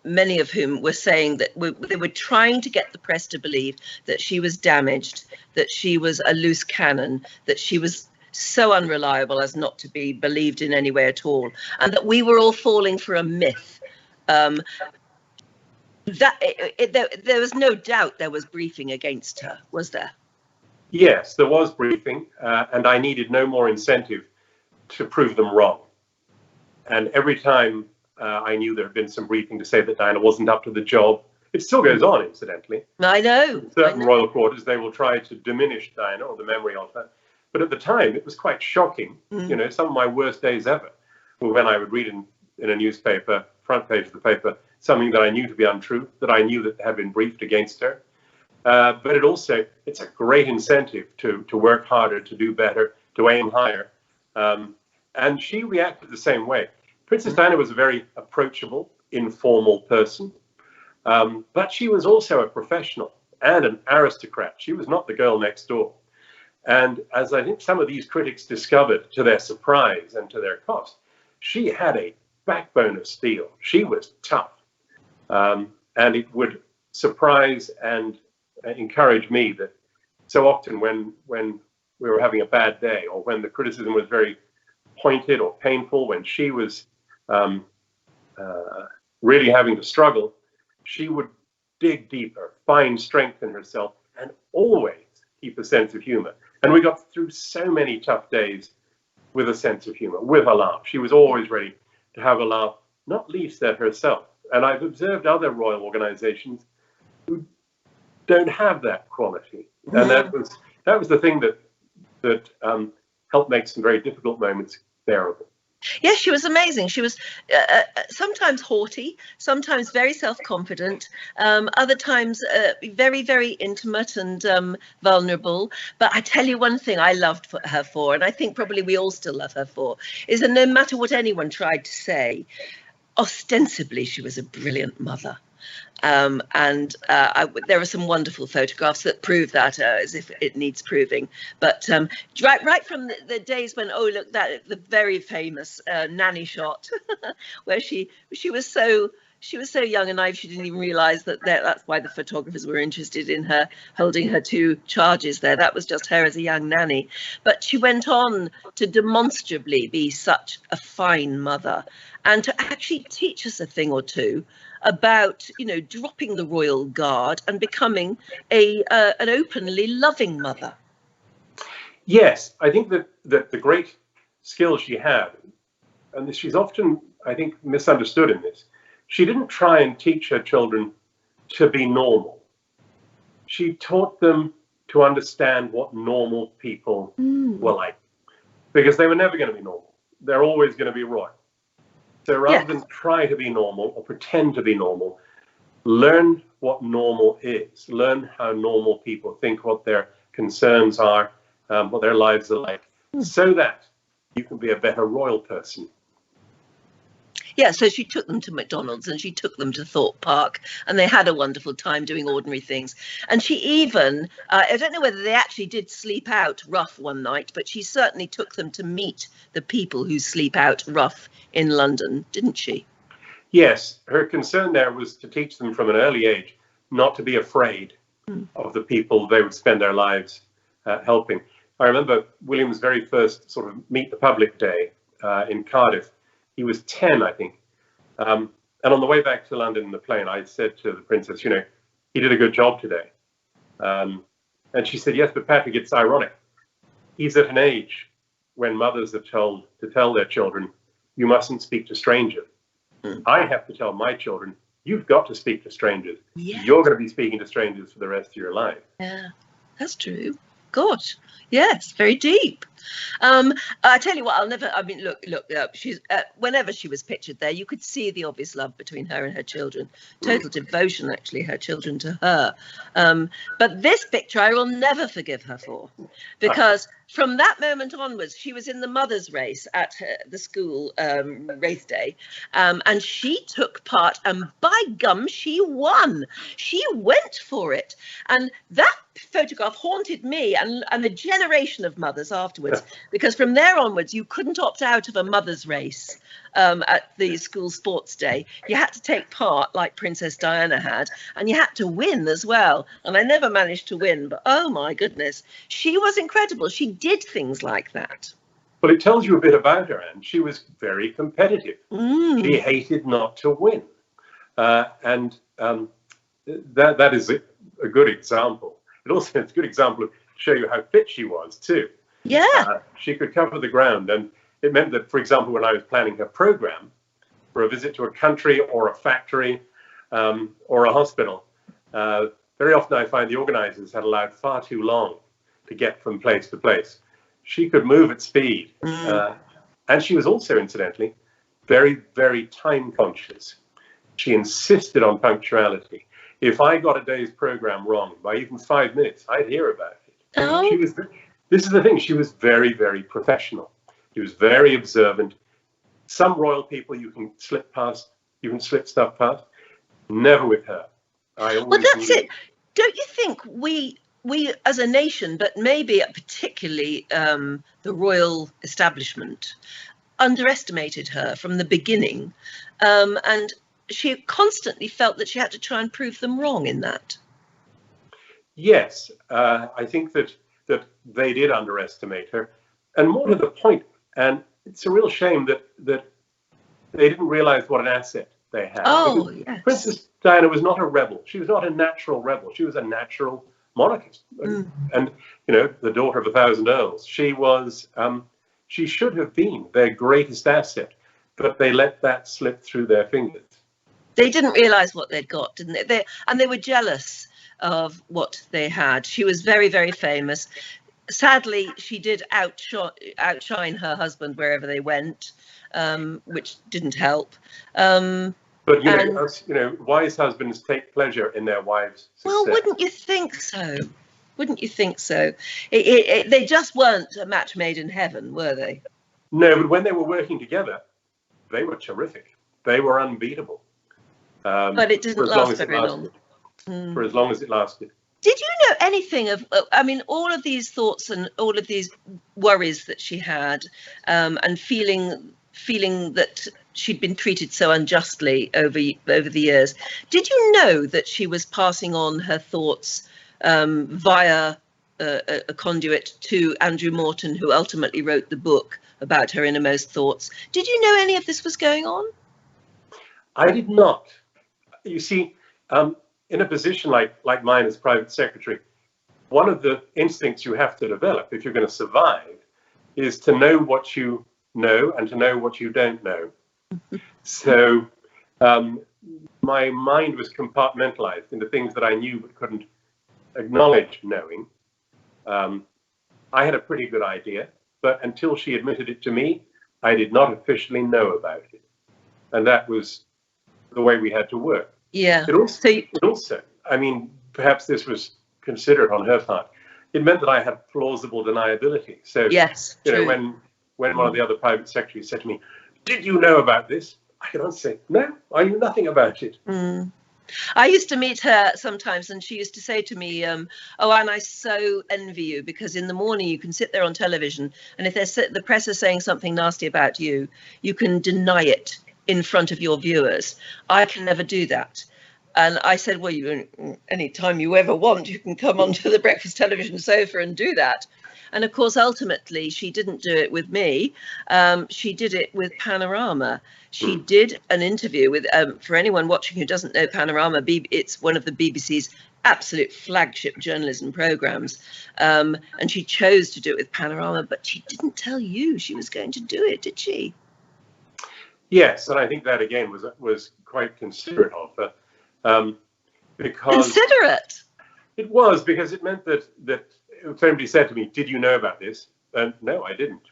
many of whom were saying that they were trying to get the press to believe that she was damaged, that she was a loose cannon, that she was so unreliable as not to be believed in any way at all, and that we were all falling for a myth. There was no doubt there was briefing against her, was there? Yes, there was briefing, and I needed no more incentive to prove them wrong. And every time I knew there had been some briefing to say that Diana wasn't up to the job, it still goes on, incidentally. I know. In certain royal quarters, they will try to diminish Diana or the memory of her. But at the time, it was quite shocking. You know, some of my worst days ever were when I would read in a newspaper, front page of the paper, something that I knew to be untrue, that I knew that had been briefed against her. But it's a great incentive to work harder, to do better, to aim higher. And she reacted the same way. Princess Diana was a very approachable, informal person, but she was also a professional and an aristocrat. She was not the girl next door. And as I think some of these critics discovered, to their surprise and to their cost, she had a backbone of steel. She was tough. And it would surprise and encourage me that so often when we were having a bad day, or when the criticism was very pointed or painful, when she was really having to struggle, she would dig deeper, find strength in herself, and always keep a sense of humor. And we got through so many tough days with a sense of humor, with a laugh. She was always ready to have a laugh, not least at herself. And I've observed other royal organizations who don't have that quality. And that was the thing that helped make some very difficult moments bearable. Yes, she was amazing. She was sometimes haughty, sometimes very self-confident, other times very, very intimate and vulnerable. But I tell you one thing I loved her for, and I think probably we all still love her for, is that no matter what anyone tried to say, ostensibly she was a brilliant mother. There are some wonderful photographs that prove that, as if it needs proving. But right from the days when, oh look, that the very famous nanny shot, where she was so young and naive she didn't even realise that's why the photographers were interested in her holding her two charges there. That was just her as a young nanny. But she went on to demonstrably be such a fine mother, and to actually teach us a thing or two about, you know, dropping the royal guard and becoming an openly loving mother. Yes, I think that the great skill she had, and she's often, I think, misunderstood in this, she didn't try and teach her children to be normal. She taught them to understand what normal people were like, because they were never going to be normal. They're always going to be royal. So rather than try to be normal or pretend to be normal, learn what normal is. Learn how normal people think, what their concerns are, what their lives are like, so that you can be a better royal person. Yeah, so she took them to McDonald's and she took them to Thorpe Park, and they had a wonderful time doing ordinary things. And she even, I don't know whether they actually did sleep out rough one night, but she certainly took them to meet the people who sleep out rough in London, didn't she? Yes, her concern there was to teach them from an early age not to be afraid of the people they would spend their lives helping. I remember William's very first sort of meet the public day in Cardiff. He was 10, I think. And on the way back to London in the plane, I said to the princess, you know, he did a good job today. And she said, yes, but Patrick, it's ironic. He's at an age when mothers are told to tell their children, you mustn't speak to strangers. I have to tell my children, you've got to speak to strangers. Yes. You're going to be speaking to strangers for the rest of your life. Yeah, that's true. Gosh, yes, very deep. I tell you what, look, she's whenever she was pictured there, you could see the obvious love between her and her children. Total devotion, actually, her children to her. But this picture I will never forgive her for, because from that moment onwards, she was in the mother's race at the school race day, and she took part, and by gum, she won. She went for it, and that photograph haunted me and a generation of mothers afterwards, because from there onwards you couldn't opt out of a mother's race at the school sports day. You had to take part, like Princess Diana had, and you had to win as well. And I never managed to win, but oh my goodness, she was incredible. She did things like that. Well, it tells you a bit about her, and she was very competitive. She hated not to win, and that is a good example. It also is a good example to show you how fit she was too. Yeah. She could cover the ground, and it meant that, for example, when I was planning her program for a visit to a country or a factory or a hospital, very often I find the organizers had allowed far too long to get from place to place. She could move at speed. And she was also, incidentally, very, very time conscious. She insisted on punctuality. If I got a day's program wrong by even 5 minutes, I'd hear about it. Oh. This is the thing, she was very, very professional. She was very observant. Some royal people you can slip stuff past. Never with her. Well, that's it. Don't you think we as a nation, but maybe particularly the royal establishment, underestimated her from the beginning, and she constantly felt that she had to try and prove them wrong in that? Yes, I think that they did underestimate her, and more to the point, and it's a real shame that they didn't realize what an asset they had. Oh, yes. Princess Diana was not a rebel. She was not a natural rebel. She was a natural monarchist, and you know, the daughter of 1,000 earls. She was. She should have been their greatest asset, but they let that slip through their fingers. They didn't realize what they'd got, didn't they? They were jealous of what they had. She was very, very famous. Sadly, she did outshine her husband wherever they went, which didn't help. But you know, wise husbands take pleasure in their wives' success. Well, wouldn't you think so? Wouldn't you think so? They just weren't a match made in heaven, were they? No, but when they were working together, they were terrific. They were unbeatable. But it didn't last very long. For as long as it lasted. Did you know anything of, I mean, all of these thoughts and all of these worries that she had, and feeling that she'd been treated so unjustly over the years? Did you know that she was passing on her thoughts via a conduit to Andrew Morton, who ultimately wrote the book about her innermost thoughts? Did you know any of this was going on? I did not. You see, in a position like mine as private secretary, one of the instincts you have to develop if you're going to survive is to know what you know and to know what you don't know. So my mind was compartmentalized into things that I knew but couldn't acknowledge knowing. I had a pretty good idea, but until she admitted it to me, I did not officially know about it. And that was the way we had to work. Yeah. It also, I mean, perhaps this was considerate on her part. It meant that I had plausible deniability. So, yes, you know, when one of the other private secretaries said to me, "Did you know about this?" I could answer, "No, I knew nothing about it." I used to meet her sometimes, and she used to say to me, "Oh, Anne, I so envy you, because in the morning you can sit there on television, and if the press is saying something nasty about you, you can deny it in front of your viewers. I can never do that." And I said, "Well, any time you ever want, you can come onto the breakfast television sofa and do that." And of course, ultimately, she didn't do it with me. She did it with Panorama. She did an interview with, for anyone watching who doesn't know Panorama, it's one of the BBC's absolute flagship journalism programs. And she chose to do it with Panorama, but she didn't tell you she was going to do it, did she? Yes, and I think that again was quite considerate of her. Because considerate. It was, because it meant that if somebody said to me, "Did you know about this?" No, I didn't.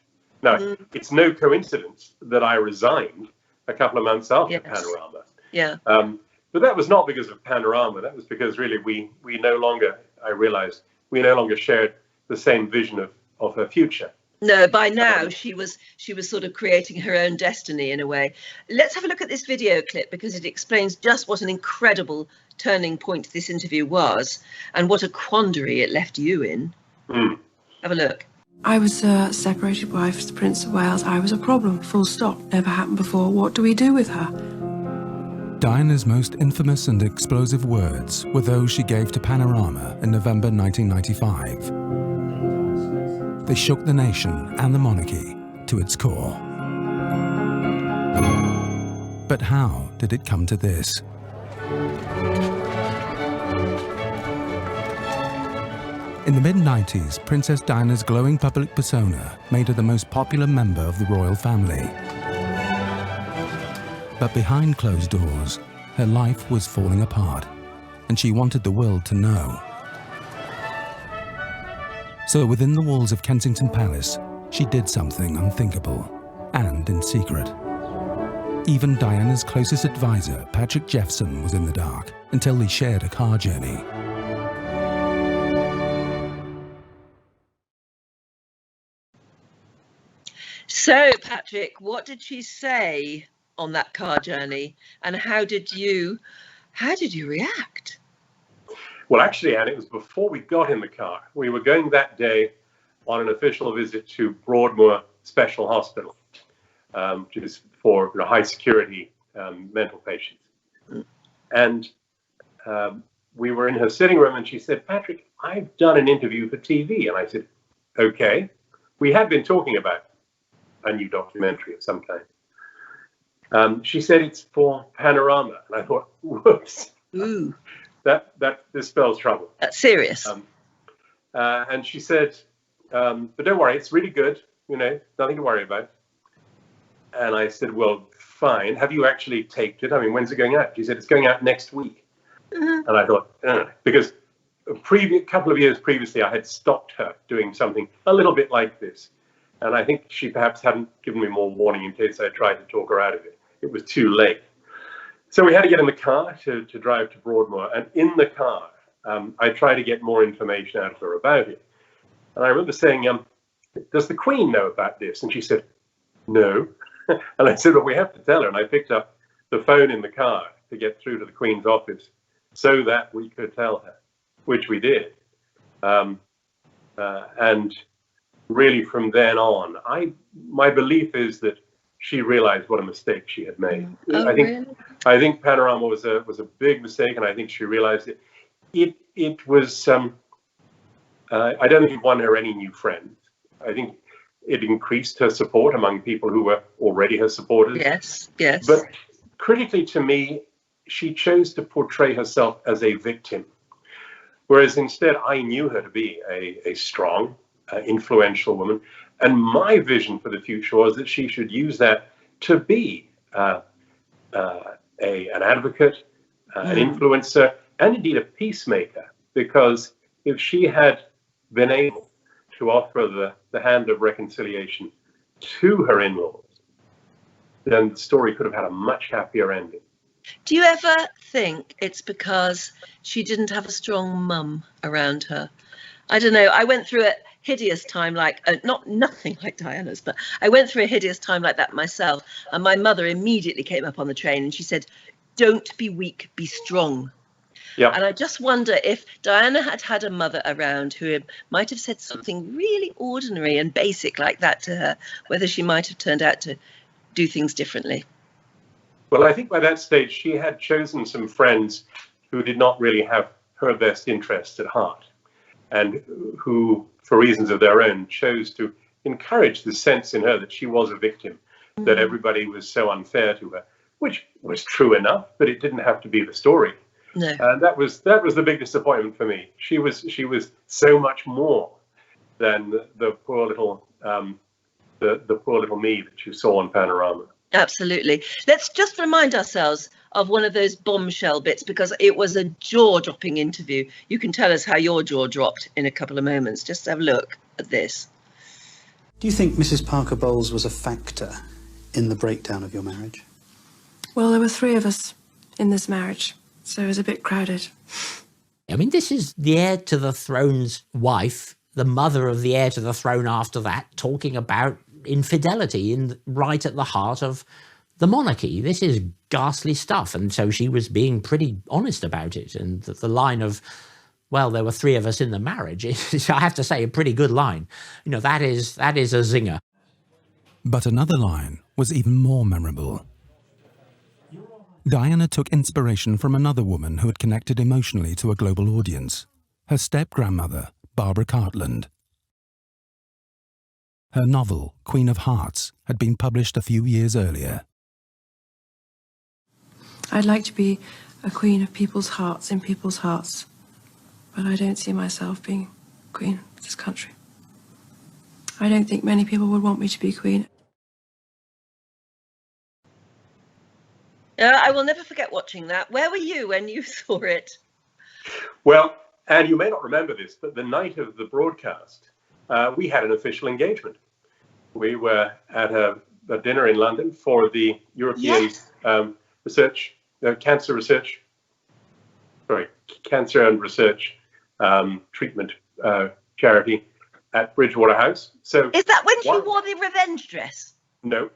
Now, it's no coincidence that I resigned a couple of months after Panorama. Yeah. But that was not because of Panorama. That was because really we no longer, I realized, we no longer shared the same vision of her future. No, by now she was sort of creating her own destiny in a way. Let's have a look at this video clip, because it explains just what an incredible turning point this interview was and what a quandary it left you in. Have a look. I was a separated wife to the Prince of Wales. I was a problem, full stop. Never happened before. What do we do with her? Diana's most infamous and explosive words were those she gave to Panorama in November 1995. They shook the nation and the monarchy to its core. But how did it come to this? In the mid-90s, Princess Diana's glowing public persona made her the most popular member of the royal family. But behind closed doors, her life was falling apart, and she wanted the world to know. So within the walls of Kensington Palace, she did something unthinkable, and in secret. Even Diana's closest advisor, Patrick Jephson, was in the dark until they shared a car journey. So, Patrick, what did she say on that car journey, and how did you react? Well, actually, Anne, it was before we got in the car. We were going that day on an official visit to Broadmoor Special Hospital, which is for high security mental patients. And we were in her sitting room, and she said, "Patrick, I've done an interview for TV." And I said, "Okay." We had been talking about a new documentary of some kind. She said, "It's for Panorama." And I thought, whoops. Ooh. This spells trouble. That's serious. And she said, "But don't worry, it's really good. You know, nothing to worry about." And I said, "Well, fine. Have you actually taped it? I mean, when's it going out?" She said, "It's going out next week." And I thought, because a couple of years previously, I had stopped her doing something a little bit like this. And I think she perhaps hadn't given me more warning in case I tried to talk her out of it. It was too late. So we had to get in the car to drive to Broadmoor. And in the car, I tried to get more information out of her about it. And I remember saying, "Does the Queen know about this?" And she said, "No." And I said, "Well, we have to tell her." And I picked up the phone in the car to get through to the Queen's office so that we could tell her, which we did. And really from then on, my belief is that she realized what a mistake she had made. Oh, I think Panorama was a big mistake, and I think she realized it. It was I don't think it won her any new friends. I think it increased her support among people who were already her supporters. Yes, yes. But critically to me, she chose to portray herself as a victim, whereas instead I knew her to be a strong, influential woman. And my vision for the future was that she should use that to be an advocate, an influencer, and indeed a peacemaker. Because if she had been able to offer the hand of reconciliation to her in-laws, then the story could have had a much happier ending. Do you ever think it's because she didn't have a strong mum around her? I don't know. I went through a hideous time like, nothing like Diana's, but I went through a hideous time like that myself. And my mother immediately came up on the train and she said, "Don't be weak, be strong." Yeah. And I just wonder if Diana had had a mother around who might have said something really ordinary and basic like that to her, whether she might have turned out to do things differently. Well, I think by that stage, she had chosen some friends who did not really have her best interests at heart, and who, for reasons of their own, chose to encourage the sense in her that she was a victim, that everybody was so unfair to her, which was true enough, but it didn't have to be the story. No. And that was the big disappointment for me. She was so much more than the poor little the poor little me that you saw on Panorama. Absolutely. Let's just remind ourselves of one of those bombshell bits, because it was a jaw-dropping interview. You can tell us how your jaw dropped in a couple of moments. Just have a look at this. Do you think Mrs. Parker Bowles was a factor in the breakdown of your marriage? Well, there were 3 of us in this marriage, so it was a bit crowded. I mean, this is the heir to the throne's wife, the mother of the heir to the throne after that, talking about infidelity right at the heart of the monarchy. This is ghastly stuff. And so she was being pretty honest about it. And the line of, well, there were 3 of us in the marriage, is, I have to say, a pretty good line. You know, that is a zinger. But another line was even more memorable. Diana took inspiration from another woman who had connected emotionally to a global audience, her step-grandmother, Barbara Cartland. Her novel, Queen of Hearts, had been published a few years earlier. I'd like to be a queen of people's hearts in people's hearts, but I don't see myself being queen of this country. I don't think many people would want me to be queen. I will never forget watching that. Where were you when you saw it? Well, and you may not remember this, but the night of the broadcast, we had an official engagement. We were at a dinner in London for the European cancer and research treatment charity at Bridgewater House. So is that when she wore the revenge dress? No,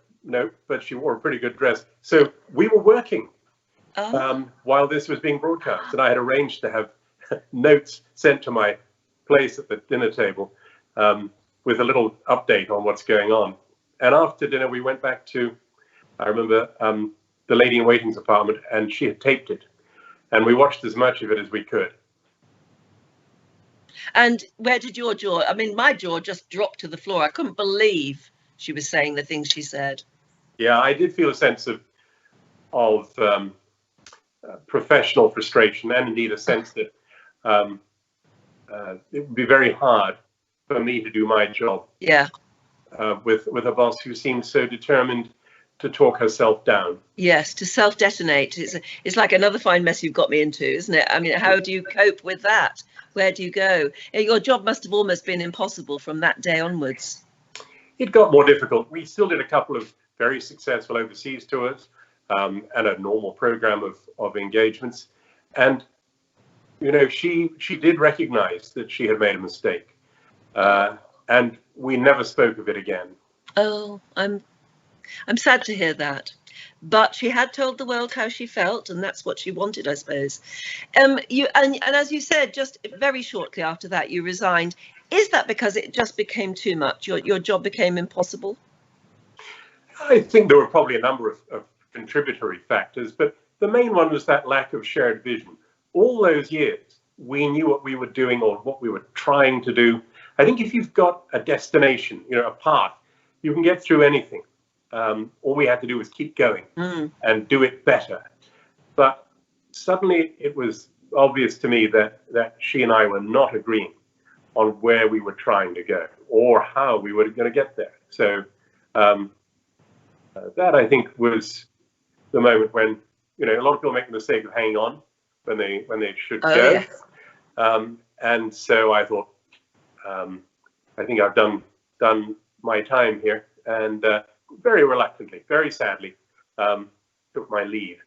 but she wore a pretty good dress. So we were working while this was being broadcast, and I had arranged to have notes sent to my place at the dinner table with a little update on what's going on. And after dinner, we went back to, I remember, the lady in waiting's apartment, and she had taped it. And we watched as much of it as we could. And where did your jaw? I mean, my jaw just dropped to the floor. I couldn't believe she was saying the things she said. Yeah, I did feel a sense of professional frustration, and indeed a sense that it would be very hard for me to do my job. Yeah. With a boss who seemed so determined to talk herself down. Yes, to self-detonate. It's like another fine mess you've got me into, isn't it? I mean, how do you cope with that? Where do you go? Your job must have almost been impossible from that day onwards. It got more difficult. We still did a couple of very successful overseas tours and a normal program of engagements. And, you know, she did recognize that she had made a mistake. And we never spoke of it again. Oh, I'm sad to hear that. but she had told the world how she felt, and that's what she wanted, I suppose. And as you said, just very shortly after that, you resigned. Is that because it just became too much? Your job became impossible? I think there were probably a number of contributory factors, but the main one was that lack of shared vision. All those years, we knew what we were doing or what we were trying to do. I think if you've got a destination, a path, you can get through anything. All we had to do was keep going and do it better. But suddenly it was obvious to me that she and I were not agreeing on where we were trying to go or how we were going to get there. So that, I think, was the moment when, a lot of people make the mistake of hanging on when they should go. Yes. And so I thought, I think I've done my time here, and very reluctantly, very sadly, took my leave.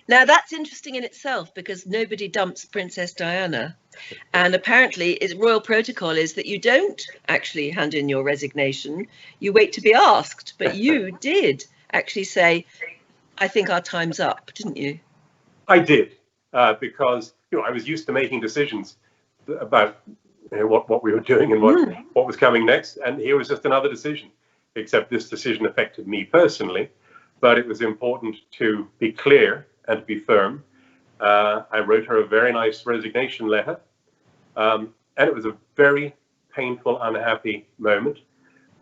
Now that's interesting in itself, because nobody dumps Princess Diana, and apparently royal protocol is that you don't actually hand in your resignation, you wait to be asked. But you did actually say, I think our time's up, didn't you? I did, because I was used to making decisions about what we were doing and what was coming next, and here was just another decision, except this decision affected me personally. But it was important to be clear and to be firm. I wrote her a very nice resignation letter, and it was a very painful, unhappy moment,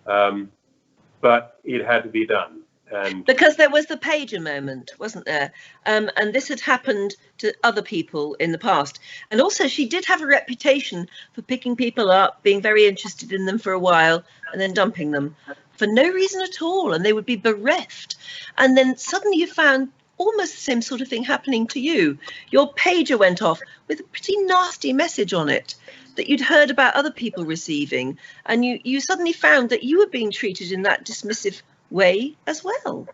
but it had to be done. And because there was the pager moment, wasn't there? And this had happened to other people in the past. And also she did have a reputation for picking people up, being very interested in them for a while, and then dumping them for no reason at all, and they would be bereft. And then suddenly you found almost the same sort of thing happening to you. Your pager went off with a pretty nasty message on it that you'd heard about other people receiving, and you suddenly found that you were being treated in that dismissive way as well.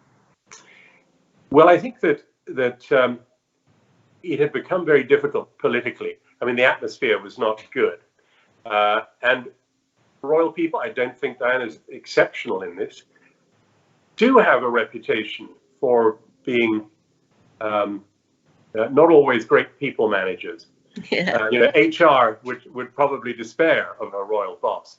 Well, I think that it had become very difficult politically. I mean, the atmosphere was not good, and royal people, I don't think Diana's exceptional in this, do have a reputation for being not always great people managers. Yeah. HR would probably despair of a royal boss.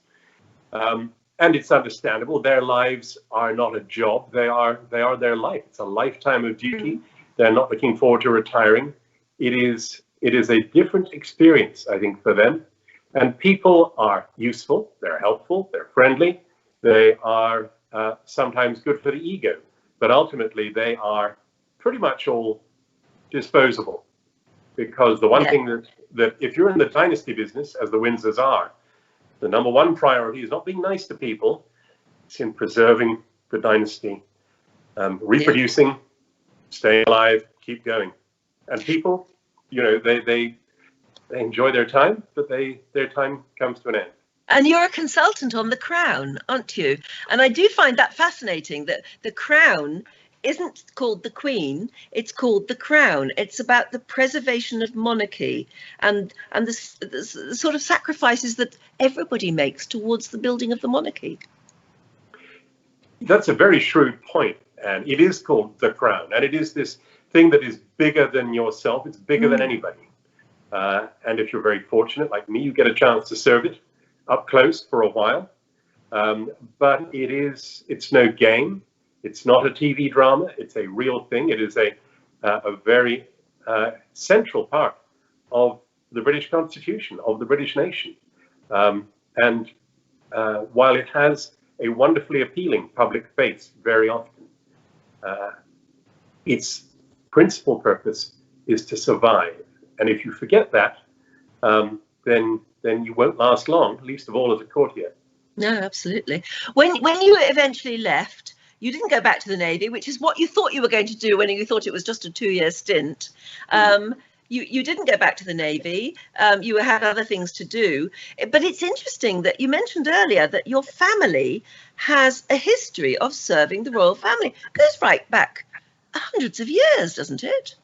And it's understandable. Their lives are not a job. They are their life. It's a lifetime of duty. They're not looking forward to retiring. It is a different experience, I think, for them. And people are useful, they're helpful, they're friendly, they are sometimes good for the ego, but ultimately they are pretty much all disposable. Because the one thing that if you're in the dynasty business, as the Windsors are, the number one priority is not being nice to people, it's in preserving the dynasty, reproducing, staying alive, keep going. And people, they enjoy their time, but their time comes to an end. And you're a consultant on the Crown, aren't you? And I do find that fascinating, that the Crown isn't called the Queen, it's called the Crown. It's about the preservation of monarchy and the sort of sacrifices that everybody makes towards the building of the monarchy. That's a very shrewd point, and it is called the Crown, and it is this thing that is bigger than yourself, it's bigger than anybody. And if you're very fortunate, like me, you get a chance to serve it up close for a while. But it's no game. It's not a TV drama. It's a real thing. It is a very central part of the British Constitution, of the British nation. And while it has a wonderfully appealing public face very often, its principal purpose is to survive. And if you forget that, then you won't last long, least of all as a courtier. No, absolutely. When you eventually left, you didn't go back to the Navy, which is what you thought you were going to do when you thought it was just a 2-year stint. You didn't go back to the Navy. You had other things to do. But it's interesting that you mentioned earlier that your family has a history of serving the royal family. It goes right back hundreds of years, doesn't it?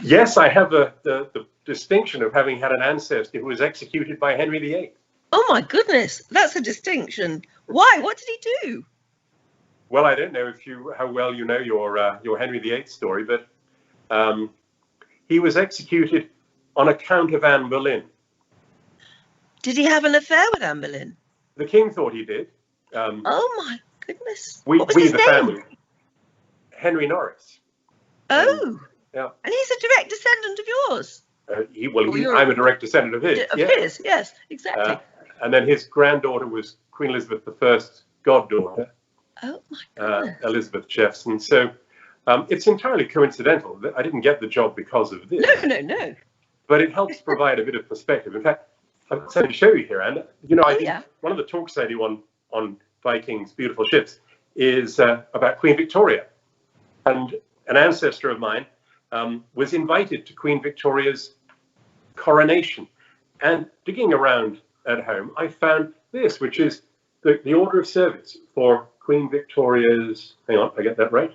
Yes, I have the distinction of having had an ancestor who was executed by Henry VIII. Oh my goodness, that's a distinction. Why? What did he do? Well, I don't know how well you know your Henry VIII story, but he was executed on account of Anne Boleyn. Did he have an affair with Anne Boleyn? The king thought he did. Oh my goodness! We what was his the name? family. Henry Norris. Oh. Yeah. And he's a direct descendant of yours. I'm a direct descendant of his. Of his, yes, exactly. And then his granddaughter was Queen Elizabeth I's goddaughter. Oh my goodness. Elizabeth Jephson. So it's entirely coincidental. I didn't get the job because of this. No. But it helps provide a bit of perspective. In fact, I've got something to show you here. And one of the talks I do on Vikings' beautiful ships is about Queen Victoria. And an ancestor of mine was invited to Queen Victoria's coronation. And digging around at home, I found this, which is the order of service for Queen Victoria's, hang on, I get that right?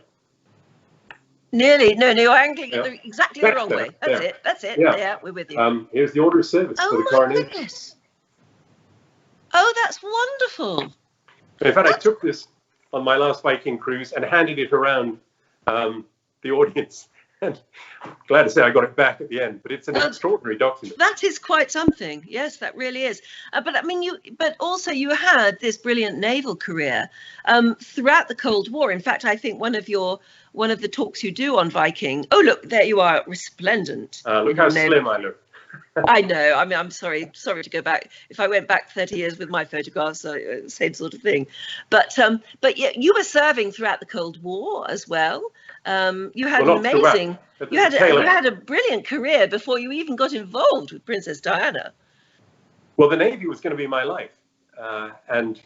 Nearly. No, you're angling it exactly the wrong way. That's it. Yeah, we're with you. Here's the order of service for the coronation. Goodness. Oh, that's wonderful. In fact, I took this on my last Viking cruise and handed it around the audience. And glad to say I got it back at the end, but it's an extraordinary document. That is quite something. Yes, that really is. But I mean, but also you had this brilliant naval career throughout the Cold War. In fact, I think one of the talks you do on Viking. Oh, look, there you are, resplendent. Look how slim I look. I know. I mean, I'm sorry to go back. If I went back 30 years with my photographs, same sort of thing. But yeah, you were serving throughout the Cold War as well. You had you had a brilliant career before you even got involved with Princess Diana. Well, the Navy was going to be my life, and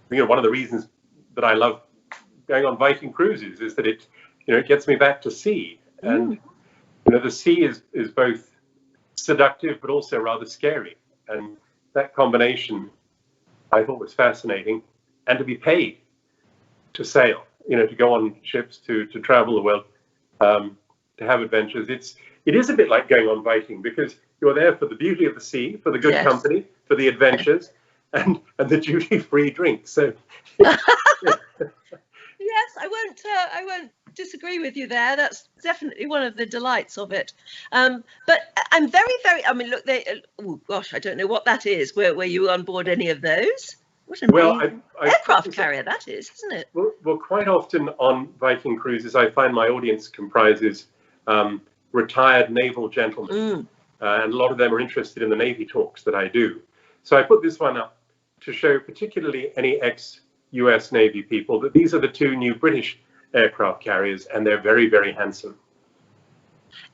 one of the reasons that I love going on Viking cruises is that it gets me back to sea, and the sea is both seductive but also rather scary, and that combination I thought was fascinating. And to be paid to sail, to go on ships, to travel the world, to have adventures, it is a bit like going on Viking, because you're there for the beauty of the sea, for the good company, for the adventures, and the duty-free drinks. So yes, I won't disagree with you there. That's definitely one of the delights of it. But I'm very, I mean, look, oh gosh, I don't know what that is. Were you on board any of those? What an aircraft carrier that is, isn't it? Well, quite often on Viking cruises, I find my audience comprises retired naval gentlemen, and a lot of them are interested in the Navy talks that I do. So I put this one up to show particularly any ex-US Navy people that these are the two new British aircraft carriers, and they're very, very handsome.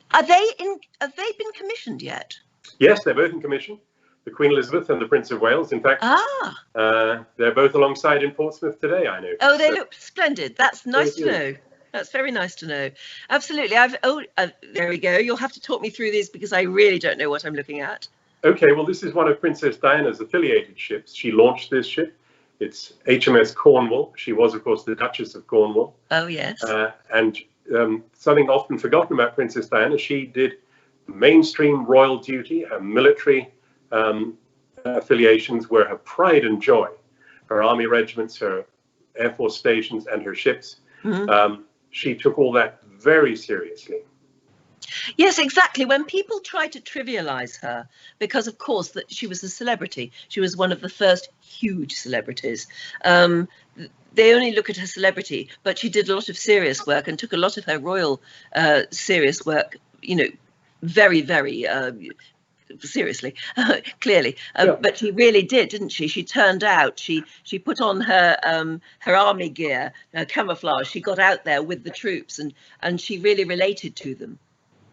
Have they been commissioned yet? Yes, they're both in commission. The Queen Elizabeth and the Prince of Wales. In fact, they're both alongside in Portsmouth today, I know. Oh, they look splendid. That's nice to know. That's very nice to know. Absolutely. There we go. You'll have to talk me through these because I really don't know what I'm looking at. Okay, well, this is one of Princess Diana's affiliated ships. She launched this ship. It's HMS Cornwall. She was, of course, the Duchess of Cornwall. Oh, yes. And something often forgotten about Princess Diana, she did mainstream royal duty. Her military affiliations were her pride and joy. Her army regiments, her air force stations, and her ships. She took all that very seriously. Yes, exactly. When people try to trivialize her, because of course that she was a celebrity, she was one of the first huge celebrities. They only look at her celebrity, but she did a lot of serious work and took a lot of her royal serious work, very, very seriously, clearly. But she really did, didn't she? She turned out. She put on her army gear, her camouflage. She got out there with the troops, and she really related to them.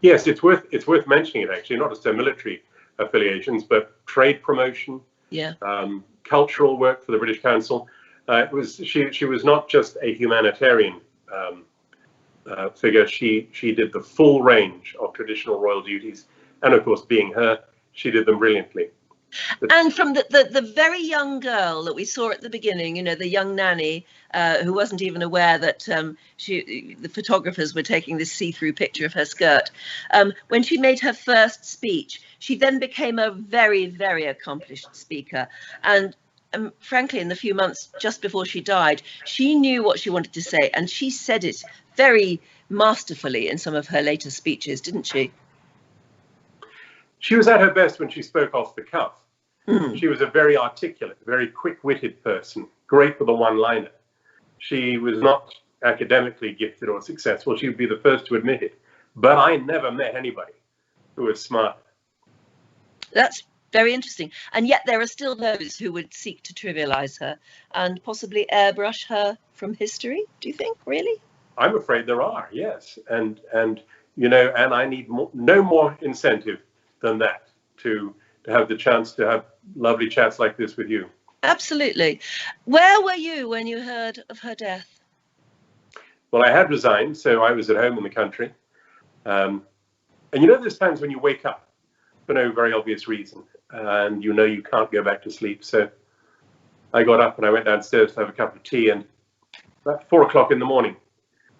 Yes, it's worth mentioning it actually, not just her military affiliations, but trade promotion, cultural work for the British Council. She was not just a humanitarian figure. She did the full range of traditional royal duties, and of course, being her, she did them brilliantly. And from the very young girl that we saw at the beginning, the young nanny who wasn't even aware that the photographers were taking this see-through picture of her skirt. When she made her first speech, she then became a very, very accomplished speaker. And frankly, in the few months just before she died, she knew what she wanted to say, and she said it very masterfully in some of her later speeches, didn't she? She was at her best when she spoke off the cuff. Mm. She was a very articulate, very quick-witted person, great with a one-liner. She was not academically gifted or successful. She would be the first to admit it. But I never met anybody who was smarter. That's very interesting. And yet there are still those who would seek to trivialize her and possibly airbrush her from history. Do you think, really? I'm afraid there are, yes. And you know, and I need no more incentive than that to have the chance to have lovely chats like this with you. Absolutely. Where were you when you heard of her death? Well, I had resigned, so I was at home in the country. And you know, there's times when you wake up for no very obvious reason, and you know you can't go back to sleep. So I got up and I went downstairs to have a cup of tea, and about 4 o'clock in the morning,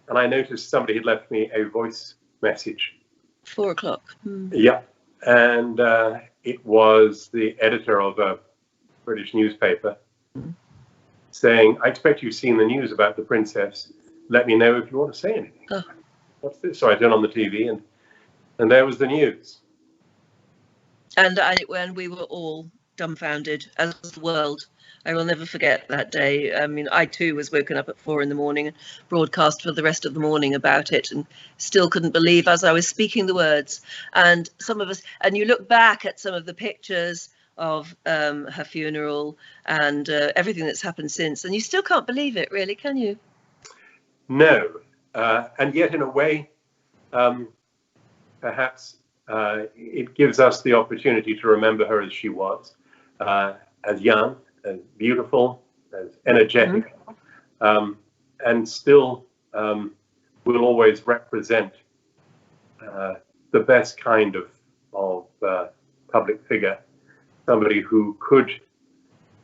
and I noticed somebody had left me a voice message. 4 o'clock. Hmm. Yeah, and it was the editor of a British newspaper saying, "I expect you've seen the news about the princess. Let me know if you want to say anything." Oh. What's this? So I turned on the TV, and there was the news. And we were all dumbfounded, as the world. I will never forget that day. I mean, I too was woken up at 4 in the morning and broadcast for the rest of the morning about it, and still couldn't believe as I was speaking the words. And some of us, and you look back at some of the pictures of her funeral and everything that's happened since, and you still can't believe it, really, can you? No, and yet in a way, perhaps it gives us the opportunity to remember her as she was, as young, as beautiful, as energetic, and still will always represent the best kind of public figure, somebody who could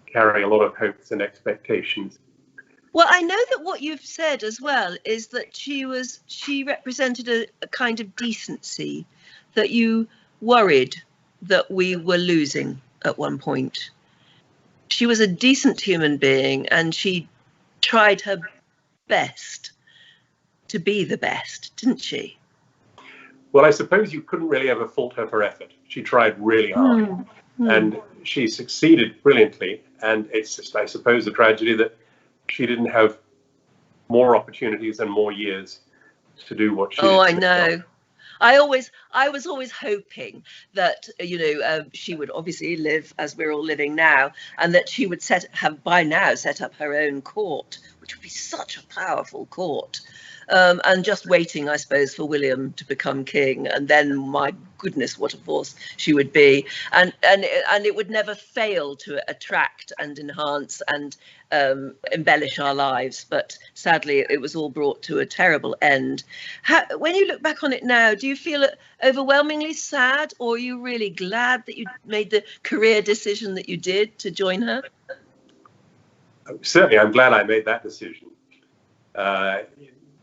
carry a lot of hopes and expectations. Well, I know that what you've said as well is that she represented a kind of decency that you worried that we were losing at one point. She was a decent human being, and she tried her best to be the best, didn't she? Well, I suppose you couldn't really ever fault her for effort. She tried really hard, and she succeeded brilliantly. And it's just, I suppose, a tragedy that she didn't have more opportunities and more years to do what she did. Oh, I know. I was always hoping that, you know, she would obviously live as we're all living now, and that she would have by now set up her own court, which would be such a powerful court. And just waiting, I suppose, for William to become king, and then, my goodness, what a force she would be, and it would never fail to attract and enhance and embellish our lives. But sadly, it was all brought to a terrible end. When you look back on it now, do you feel overwhelmingly sad, or are you really glad that you made the career decision that you did to join her? Certainly, I'm glad I made that decision.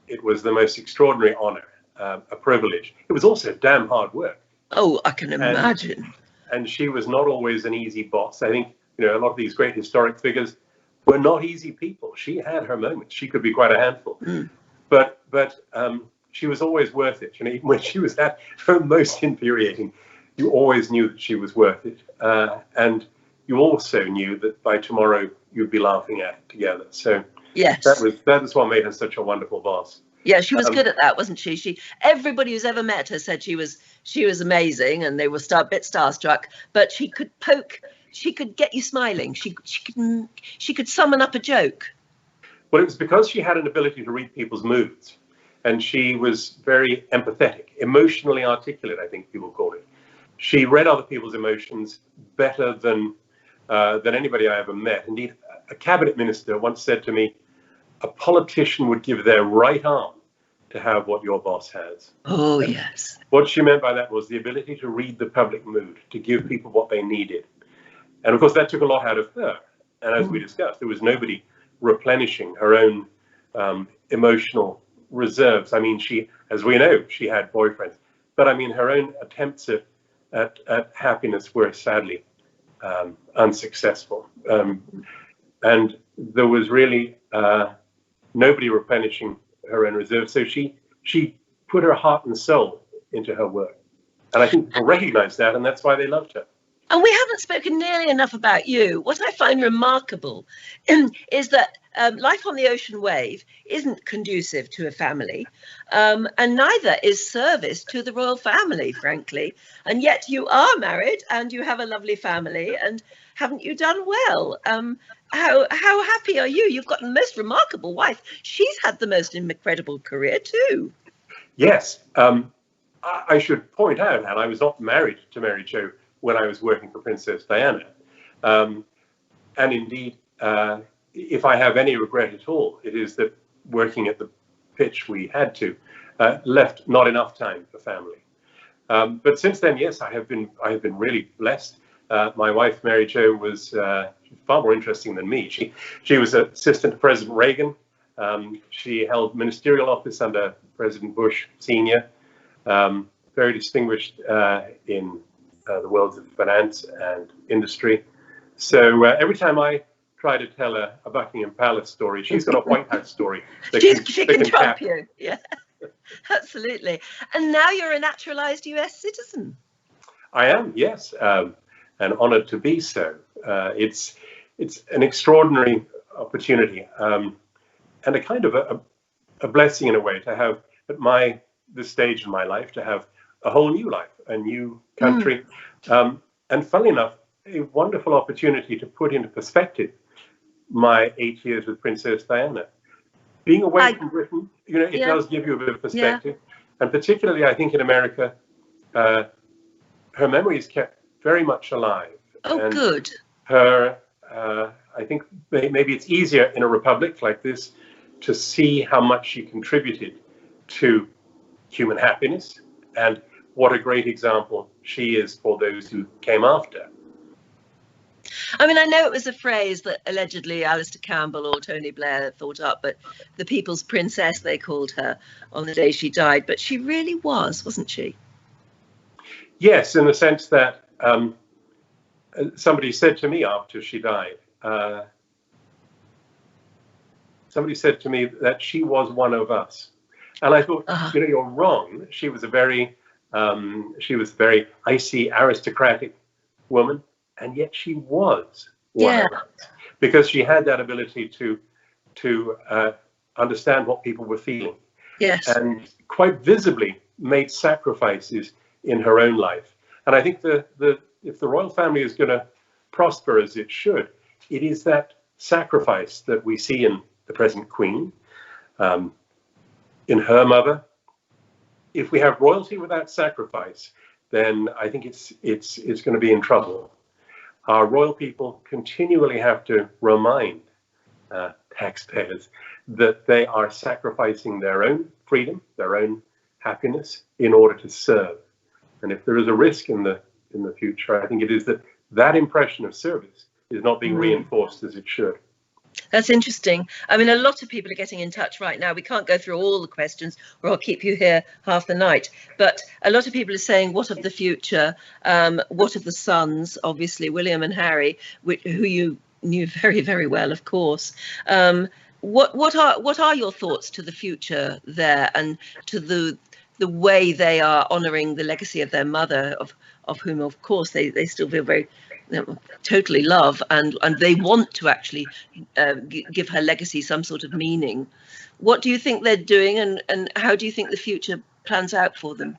It was the most extraordinary honor, a privilege. It was also damn hard work. Oh, I can imagine. And she was not always an easy boss. I think, you know, a lot of these great historic figures were not easy people. She had her moments. She could be quite a handful. But she was always worth it. You know, even when she was at her most infuriating, you always knew that she was worth it. And you also knew that by tomorrow you'd be laughing at it together. So yes, that was what made her such a wonderful boss. Yeah, she was good at that, wasn't she? Everybody who's ever met her said she was amazing, and they were a bit starstruck. But she could get you smiling. She could summon up a joke. Well, it was because she had an ability to read people's moods, and she was very empathetic, emotionally articulate, I think people call it. She read other people's emotions better than anybody I ever met. Indeed, a cabinet minister once said to me, "A politician would give their right arm to have what your boss has." Oh, yes. What she meant by that was the ability to read the public mood, to give people what they needed. And of course, that took a lot out of her. And as we discussed, there was nobody replenishing her own emotional reserves. I mean, as we know, she had boyfriends. But I mean, her own attempts at happiness were sadly unsuccessful. And there was really nobody replenishing her own reserve. So she put her heart and soul into her work. And I think people recognize that, and that's why they loved her. And we haven't spoken nearly enough about you. What I find remarkable is that life on the ocean wave isn't conducive to a family, and neither is service to the royal family, frankly. And yet you are married and you have a lovely family, and haven't you done well? How happy are you? You've got the most remarkable wife. She's had the most incredible career too. Yes. I should point out that I was not married to Mary Jo when I was working for Princess Diana. And indeed, if I have any regret at all, it is that working at the pitch we had to left not enough time for family. But since then, yes, I have been really blessed. My wife, Mary Jo, was far more interesting than me. She was assistant to President Reagan. She held ministerial office under President Bush Sr., very distinguished in the worlds of finance and industry. So every time I try to tell a Buckingham Palace story, she's got a White House story. She can trump you. Yeah, absolutely. And now you're a naturalized US citizen. I am, yes, and honored to be so. It's an extraordinary opportunity, and a kind of a blessing in a way to have at this stage in my life, to have a whole new life, a new country, and funnily enough, a wonderful opportunity to put into perspective my 8 years with Princess Diana. Being away from Britain, it does give you a bit of perspective, and particularly I think in America, her memory is kept very much alive. Oh, and good. Her, I think maybe it's easier in a republic like this to see how much she contributed to human happiness, and what a great example she is for those who came after. I mean, I know it was a phrase that allegedly Alistair Campbell or Tony Blair thought up, but the People's Princess, they called her on the day she died. But she really was, wasn't she? Yes, in the sense that somebody said to me after she died, somebody said to me that she was one of us. And I thought, you're wrong. She was a very icy, aristocratic woman, and yet she was one of us, because she had that ability to understand what people were feeling, and quite visibly made sacrifices in her own life. And I think if the royal family is going to prosper as it should, it is that sacrifice that we see in the present Queen, in her mother. If we have royalty without sacrifice, then I think it's going to be in trouble. Our royal people continually have to remind taxpayers that they are sacrificing their own freedom, their own happiness, in order to serve. And if there is a risk in the future, I think it is that impression of service is not being reinforced as it should. That's interesting. I mean, a lot of people are getting in touch right now. We can't go through all the questions or I'll keep you here half the night. But a lot of people are saying, what of the future? What of the sons? Obviously, William and Harry, who you knew very, very well, of course. What are your thoughts to the future there, and to the way they are honouring the legacy of their mother, of whom, of course, they still feel very totally love, and they want to actually give her legacy some sort of meaning. What do you think they're doing, and how do you think the future plans out for them?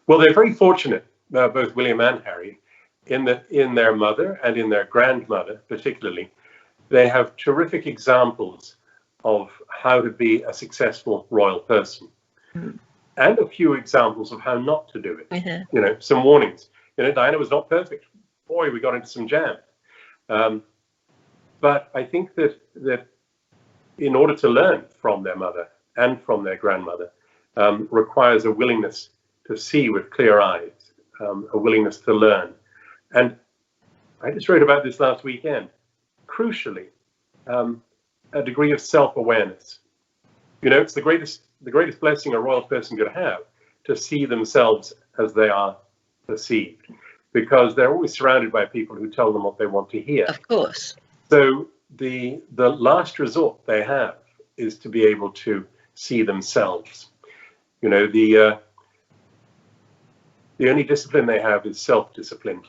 Well, they're very fortunate, both William and Harry, in that in their mother and in their grandmother particularly, they have terrific examples of how to be a successful royal person, and a few examples of how not to do it. Some warnings. Diana was not perfect. Boy, we got into some jam. But I think that in order to learn from their mother and from their grandmother requires a willingness to see with clear eyes, a willingness to learn. And I just wrote about this last weekend. Crucially, a degree of self-awareness. It's the greatest blessing a royal person could have, to see themselves as they are perceived. because they're always surrounded by people who tell them what they want to hear. Of course. So the last resort they have is to be able to see themselves. You know, the only discipline they have is self-discipline.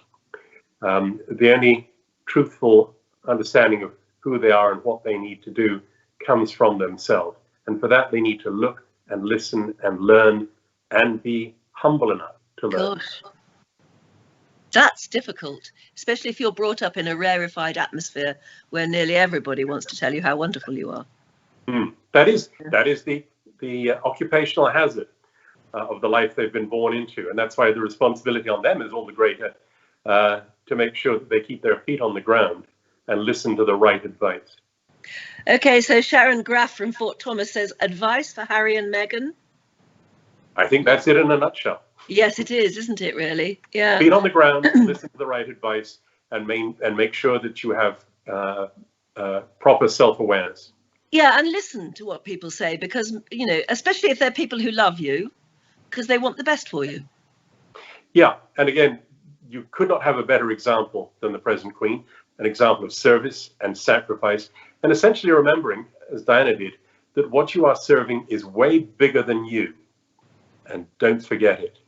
The only truthful understanding of who they are and what they need to do comes from themselves. And for that, they need to look and listen and learn and be humble enough to learn. Gosh. That's difficult, especially if you're brought up in a rarefied atmosphere where nearly everybody wants to tell you how wonderful you are. That is the occupational hazard of the life they've been born into, and that's why the responsibility on them is all the greater to make sure that they keep their feet on the ground and listen to the right advice. Okay, so Sharon Graff from Fort Thomas says, advice for Harry and Meghan? I think that's it in a nutshell. Yes, it is, isn't it, really? Yeah. Feet on the ground, listen to the right advice, and make sure that you have proper self-awareness. Yeah, and listen to what people say, because, you know, especially if they're people who love you, because they want the best for you. Yeah, and again, you could not have a better example than the present Queen, an example of service and sacrifice, and essentially remembering, as Diana did, that what you are serving is way bigger than you, and don't forget it.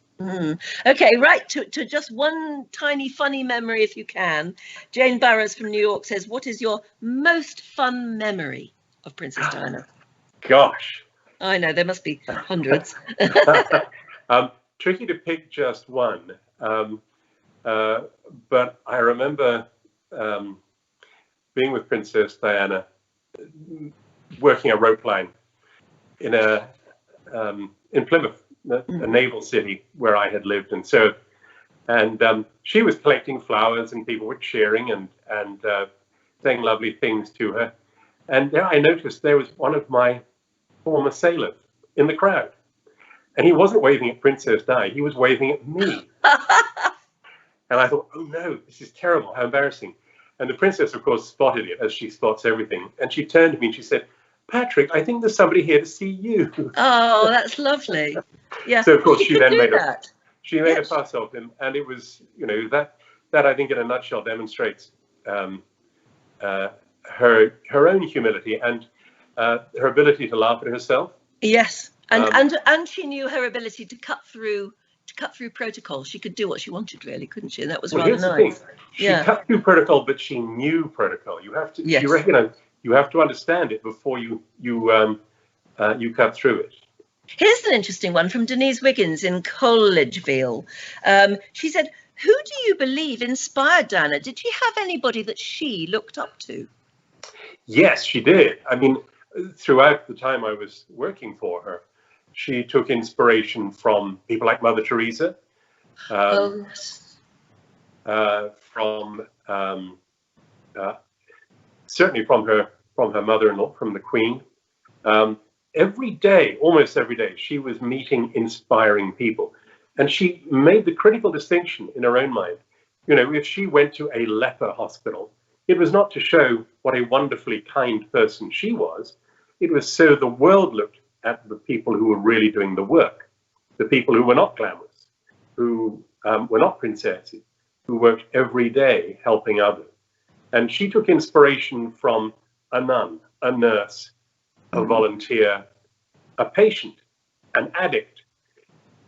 Okay, right, to just one tiny funny memory if you can. Jane Burrows from New York says, what is your most fun memory of Princess Diana? Gosh. I know, there must be hundreds. Tricky to pick just one, but I remember being with Princess Diana, working a rope line in Plymouth, a naval city where I had lived and served. And she was collecting flowers and people were cheering and saying lovely things to her. And there I noticed there was one of my former sailors in the crowd. And he wasn't waving at Princess Di, he was waving at me. And I thought, oh no, this is terrible, how embarrassing. And the princess, of course, spotted it, as she spots everything. And she turned to me and she said, Patrick, I think there's somebody here to see you. Oh, that's lovely. Yeah. So, of course, she then made a fuss of him. And it was, you know, that I think in a nutshell demonstrates her own humility and her ability to laugh at herself. Yes. And she knew her ability to cut through protocol. She could do what she wanted, really, couldn't she? And that was rather nice. She cut through protocol, but she knew protocol. You have to, you recognize, you have to understand it before you cut through it. Here's an interesting one from Denise Wiggins in Collegeville. She said, who do you believe inspired Diana? Did she have anybody that she looked up to? Yes, she did. I mean, throughout the time I was working for her, she took inspiration from people like Mother Teresa, certainly from her mother-in-law, from the Queen. Every day, almost every day, she was meeting inspiring people. And she made the critical distinction in her own mind. You know, if she went to a leper hospital, it was not to show what a wonderfully kind person she was. It was so the world looked at the people who were really doing the work, the people who were not glamorous, who were not princesses, who worked every day helping others. And she took inspiration from a nun, a nurse, a volunteer, a patient, an addict.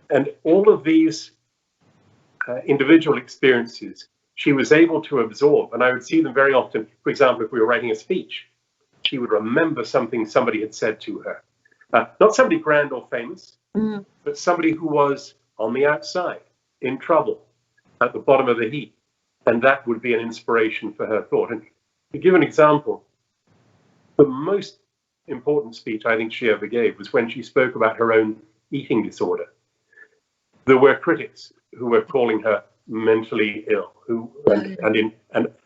And all of these individual experiences she was able to absorb. And I would see them very often. For example, if we were writing a speech, she would remember something somebody had said to her. Not somebody grand or famous, but somebody who was on the outside, in trouble, at the bottom of the heap. And that would be an inspiration for her thought. And to give an example, the most important speech I think she ever gave was when she spoke about her own eating disorder. There were critics who were calling her mentally ill, and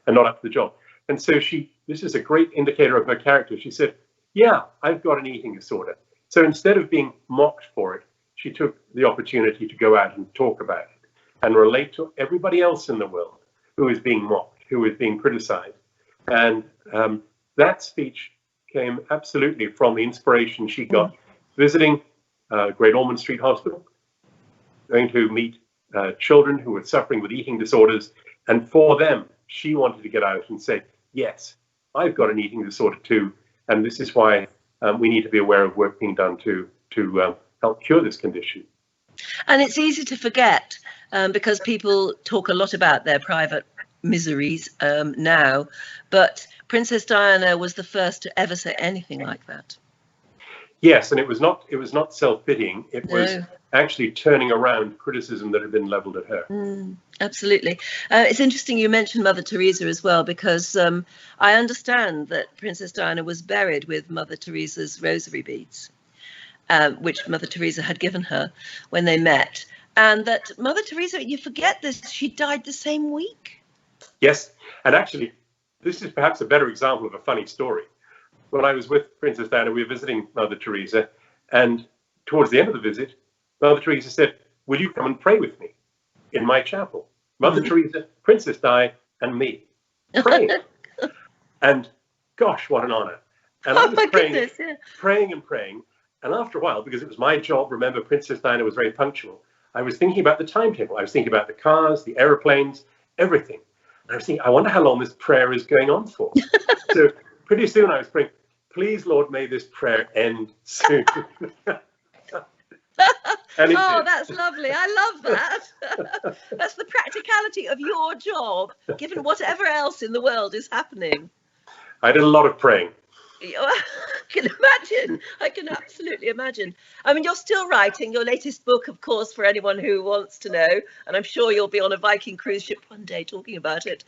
not up to the job. And so this is a great indicator of her character. She said, yeah, I've got an eating disorder. So instead of being mocked for it, she took the opportunity to go out and talk about it and relate to everybody else in the world who is being mocked, who is being criticized. And that speech came absolutely from the inspiration she got visiting Great Ormond Street Hospital, going to meet children who were suffering with eating disorders. And for them, she wanted to get out and say, yes, I've got an eating disorder too. And this is why we need to be aware of work being done to help cure this condition. And it's easy to forget because people talk a lot about their private miseries now, but Princess Diana was the first to ever say anything like that. Yes, and it was not self-pitying. It was actually turning around criticism that had been leveled at her. Absolutely. It's interesting you mentioned Mother Teresa as well, because I understand that Princess Diana was buried with Mother Teresa's rosary beads, which Mother Teresa had given her when they met. And that Mother Teresa, you forget this, she died the same week. Yes, and actually, this is perhaps a better example of a funny story. When I was with Princess Diana, we were visiting Mother Teresa, and towards the end of the visit, Mother Teresa said, will you come and pray with me in my chapel? Mother Teresa, Princess Di, and me, praying. And gosh, what an honor. And I was praying and praying. And after a while, because it was my job, remember, Princess Diana was very punctual, I was thinking about the timetable. I was thinking about the cars, the aeroplanes, everything. And I was thinking, I wonder how long this prayer is going on for. So pretty soon I was praying, please, Lord, may this prayer end soon. Oh, that's lovely. I love that. That's the practicality of your job, given whatever else in the world is happening. I did a lot of praying. I can imagine. I can absolutely imagine. I mean, you're still writing your latest book, of course, for anyone who wants to know, and I'm sure you'll be on a Viking cruise ship one day talking about it,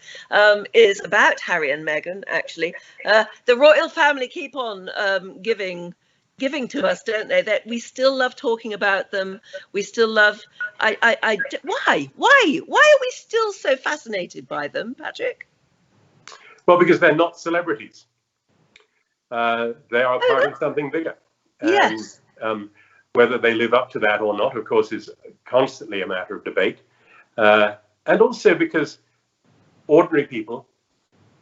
is about Harry and Meghan, actually. The royal family keep on giving to us, don't they? That we still love talking about them. We still love. Why are we still so fascinated by them, Patrick? Well, because they're not celebrities. They are part of something bigger. And, yes. Whether they live up to that or not, of course, is constantly a matter of debate. And also because ordinary people,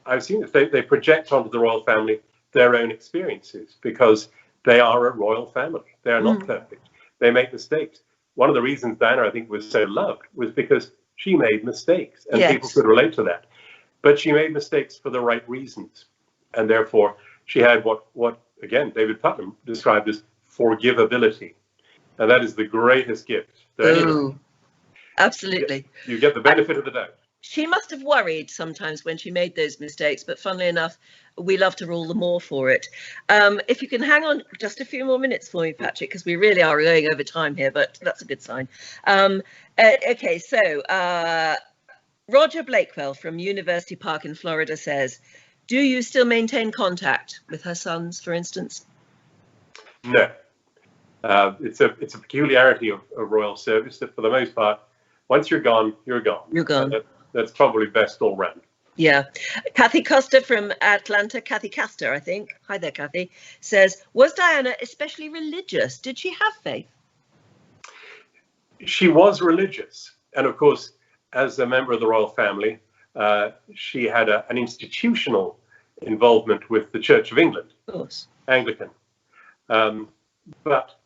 I've seen this, they project onto the royal family their own experiences because they are a royal family. They are not perfect. They make mistakes. One of the reasons Diana, I think, was so loved was because she made mistakes, and people could relate to that. But she made mistakes for the right reasons, and therefore she had what again David Putnam described as forgivability, and that is the greatest gift. Absolutely. You get the benefit of the doubt. She must have worried sometimes when she made those mistakes, but funnily enough, we love her all the more for it. If you can hang on just a few more minutes for me, Patrick, because we really are going over time here, but that's a good sign. Okay, so Roger Blakewell from University Park in Florida says, do you still maintain contact with her sons, for instance? No. It's a peculiarity of royal service that for the most part, once you're gone, you're gone. You're gone. That's probably best all round. Yeah. Kathy Costa from Atlanta, Kathy Castor, I think. Hi there, Kathy, says, was Diana especially religious? Did she have faith? She was religious. And of course, as a member of the royal family, she had an institutional involvement with the Church of England, of course, Anglican. But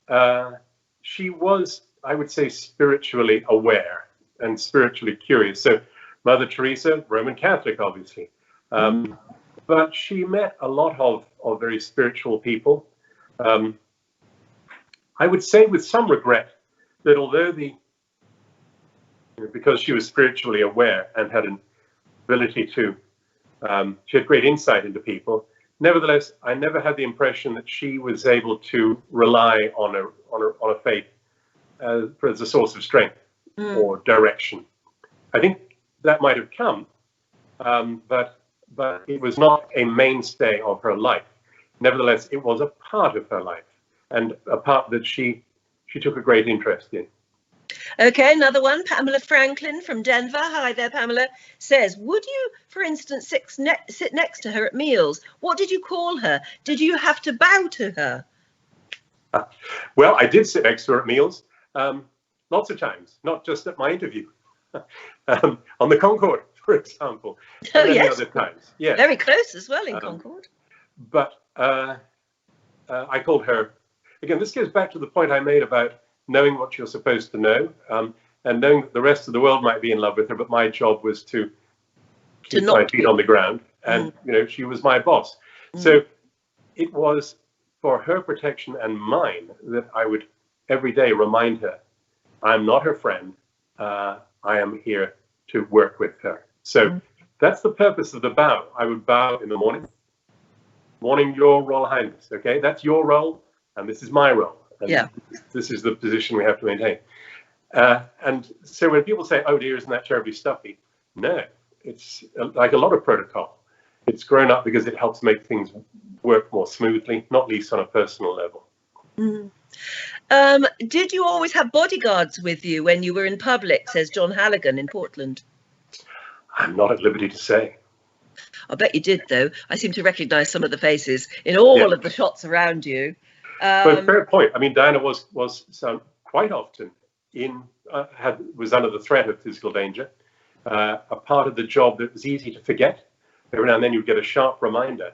she was, I would say, spiritually aware and spiritually curious. So Mother Teresa, Roman Catholic, obviously. But she met a lot of very spiritual people. I would say with some regret that although because she was spiritually aware and had an ability to, she had great insight into people. Nevertheless, I never had the impression that she was able to rely on a faith as a source of strength or direction. I think that might have come, but it was not a mainstay of her life. Nevertheless, it was a part of her life and a part that she took a great interest in. Okay, another one, Pamela Franklin from Denver. Hi there, Pamela, says, would you, for instance, sit next to her at meals? What did you call her? Did you have to bow to her? Well, I did sit next to her at meals, lots of times, not just at my interview. On the Concorde, for example, and many other times. Yes. Very close as well in Concorde. But I called her, again, this goes back to the point I made about knowing what you're supposed to know. and knowing that the rest of the world might be in love with her, but my job was to keep my feet on the ground, and you know, she was my boss. So it was for her protection and mine that I would every day remind her, I'm not her friend, I am here to work with her. So that's the purpose of the bow. I would bow in the morning. Morning, Your Royal Highness. Okay, that's your role, and this is my role. And this is the position we have to maintain. And so when people say, "Oh dear, isn't that terribly stuffy?" No, it's like a lot of protocol. It's grown up because it helps make things work more smoothly, not least on a personal level. Did you always have bodyguards with you when you were in public, says John Halligan in Portland? I'm not at liberty to say. I bet you did, though. I seem to recognise some of the faces in all of the shots around you. But fair point. I mean, Diana was quite often was under the threat of physical danger. A part of the job that was easy to forget. Every now and then you'd get a sharp reminder.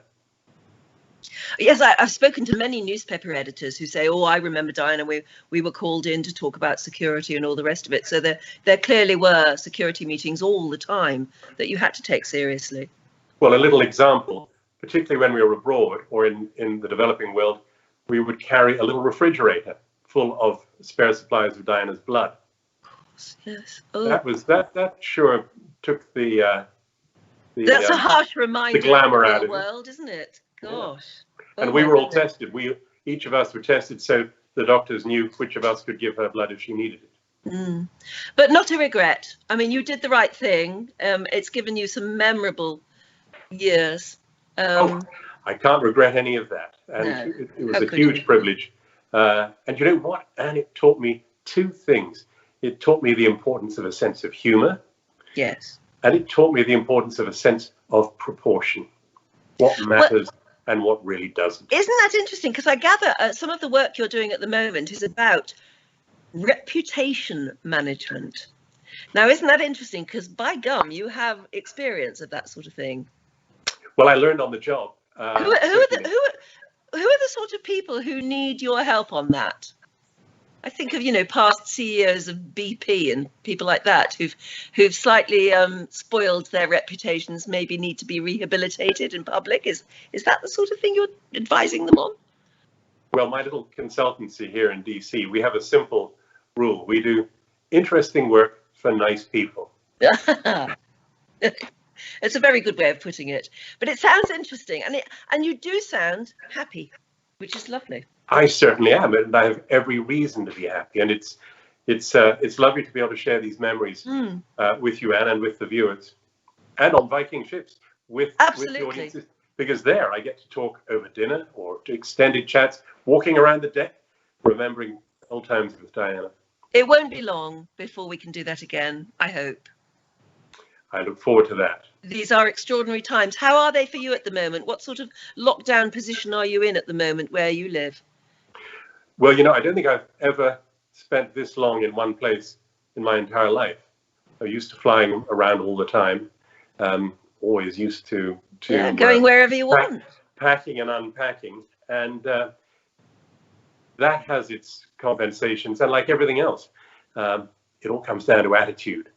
Yes, I've spoken to many newspaper editors who say, "Oh, I remember Diana. We were called in to talk about security and all the rest of it." So there clearly were security meetings all the time that you had to take seriously. Well, a little example, particularly when we were abroad or in the developing world, we would carry a little refrigerator full of spare supplies of Diana's blood. Yes. That sure took the that's a harsh reminder. The glamour of out the of world, isn't it? Gosh. Yeah. And we were all tested. Each of us were tested, so the doctors knew which of us could give her blood if she needed it. But not a regret. I mean, you did the right thing. It's given you some memorable years. I can't regret any of that. And it was a huge privilege. And you know what? And it taught me two things. It taught me the importance of a sense of humor. Yes. And it taught me the importance of a sense of proportion. What matters and what really doesn't. Isn't that interesting? Because I gather some of the work you're doing at the moment is about reputation management. Now, isn't that interesting? Because by gum, you have experience of that sort of thing. Well, I learned on the job. Who are the sort of people who need your help on that? I think of, you know, past CEOs of BP and people like that who've slightly spoiled their reputations, maybe need to be rehabilitated in public. Is that the sort of thing you're advising them on? Well, my little consultancy here in DC, we have a simple rule. We do interesting work for nice people. It's a very good way of putting it, but it sounds interesting, and you do sound happy, which is lovely. I certainly am, and I have every reason to be happy. And it's lovely to be able to share these memories with you, Anne, and with the viewers, and on Viking ships with the audiences, because there I get to talk over dinner or to extended chats, walking around the deck, remembering old times with Diana. It won't be long before we can do that again, I hope. I look forward to that. These are extraordinary times. How are they for you at the moment? What sort of lockdown position are you in at the moment where you live? Well, you know, I don't think I've ever spent this long in one place in my entire life. I'm used to flying around all the time. Always used to going wherever you want. Packing and unpacking. And that has its compensations. And like everything else, it all comes down to attitude.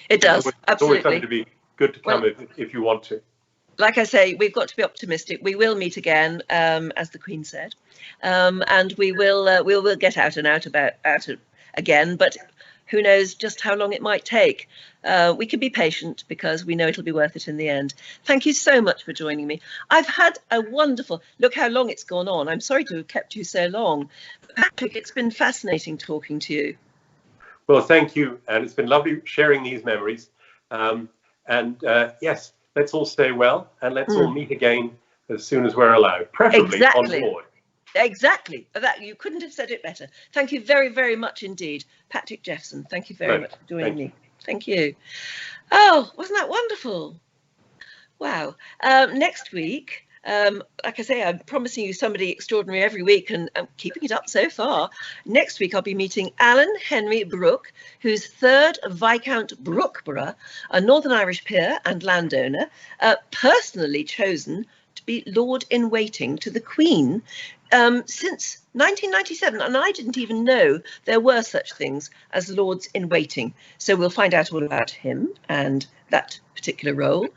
It does, absolutely. It's always something to be good to come if you want to. Like I say, we've got to be optimistic. We will meet again, as the Queen said, and we will get out again. But who knows just how long it might take? We can be patient because we know it'll be worth it in the end. Thank you so much for joining me. I've had a wonderful look. How long it's gone on. I'm sorry to have kept you so long, Patrick. It's been fascinating talking to you. Well, thank you, and it's been lovely sharing these memories. Yes, let's all stay well, and let's all meet again as soon as we're allowed, preferably on board. Exactly. That you couldn't have said it better. Thank you very, very much indeed, Patrick Jephson. Thank you very much for joining me. Thank you. Oh, wasn't that wonderful? Wow. Next week. Like I say, I'm promising you somebody extraordinary every week, and I'm keeping it up so far. Next week, I'll be meeting Alan Henry Brooke, who's 3rd Viscount Brookborough, a Northern Irish peer and landowner, personally chosen be Lord-in-Waiting to the Queen since 1997, and I didn't even know there were such things as Lords-in-Waiting. So we'll find out all about him and that particular role.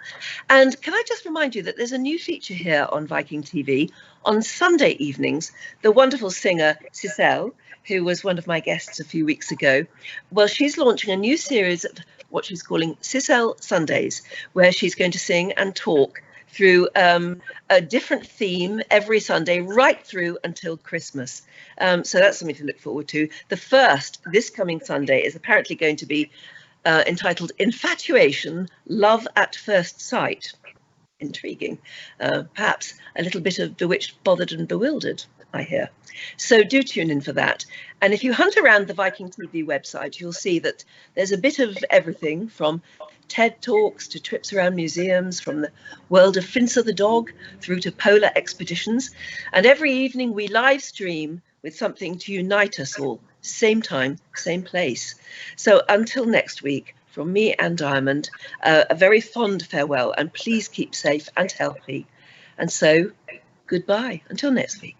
And can I just remind you that there's a new feature here on Viking TV on Sunday evenings. The wonderful singer Sissel, who was one of my guests a few weeks ago, well, she's launching a new series of what she's calling Sissel Sundays, where she's going to sing and talk through a different theme every Sunday right through until Christmas. So that's something to look forward to. The first, this coming Sunday, is apparently going to be entitled Infatuation, Love at First Sight. Intriguing. Perhaps a little bit of Bewitched, Bothered and Bewildered, I hear. So do tune in for that. And if you hunt around the Viking TV website, you'll see that there's a bit of everything from TED Talks to trips around museums, from the world of Finsa the dog through to polar expeditions. And every evening we live stream with something to unite us all. Same time, same place. So until next week, from me, Anne Diamond, a very fond farewell, and please keep safe and healthy. And so, goodbye until next week.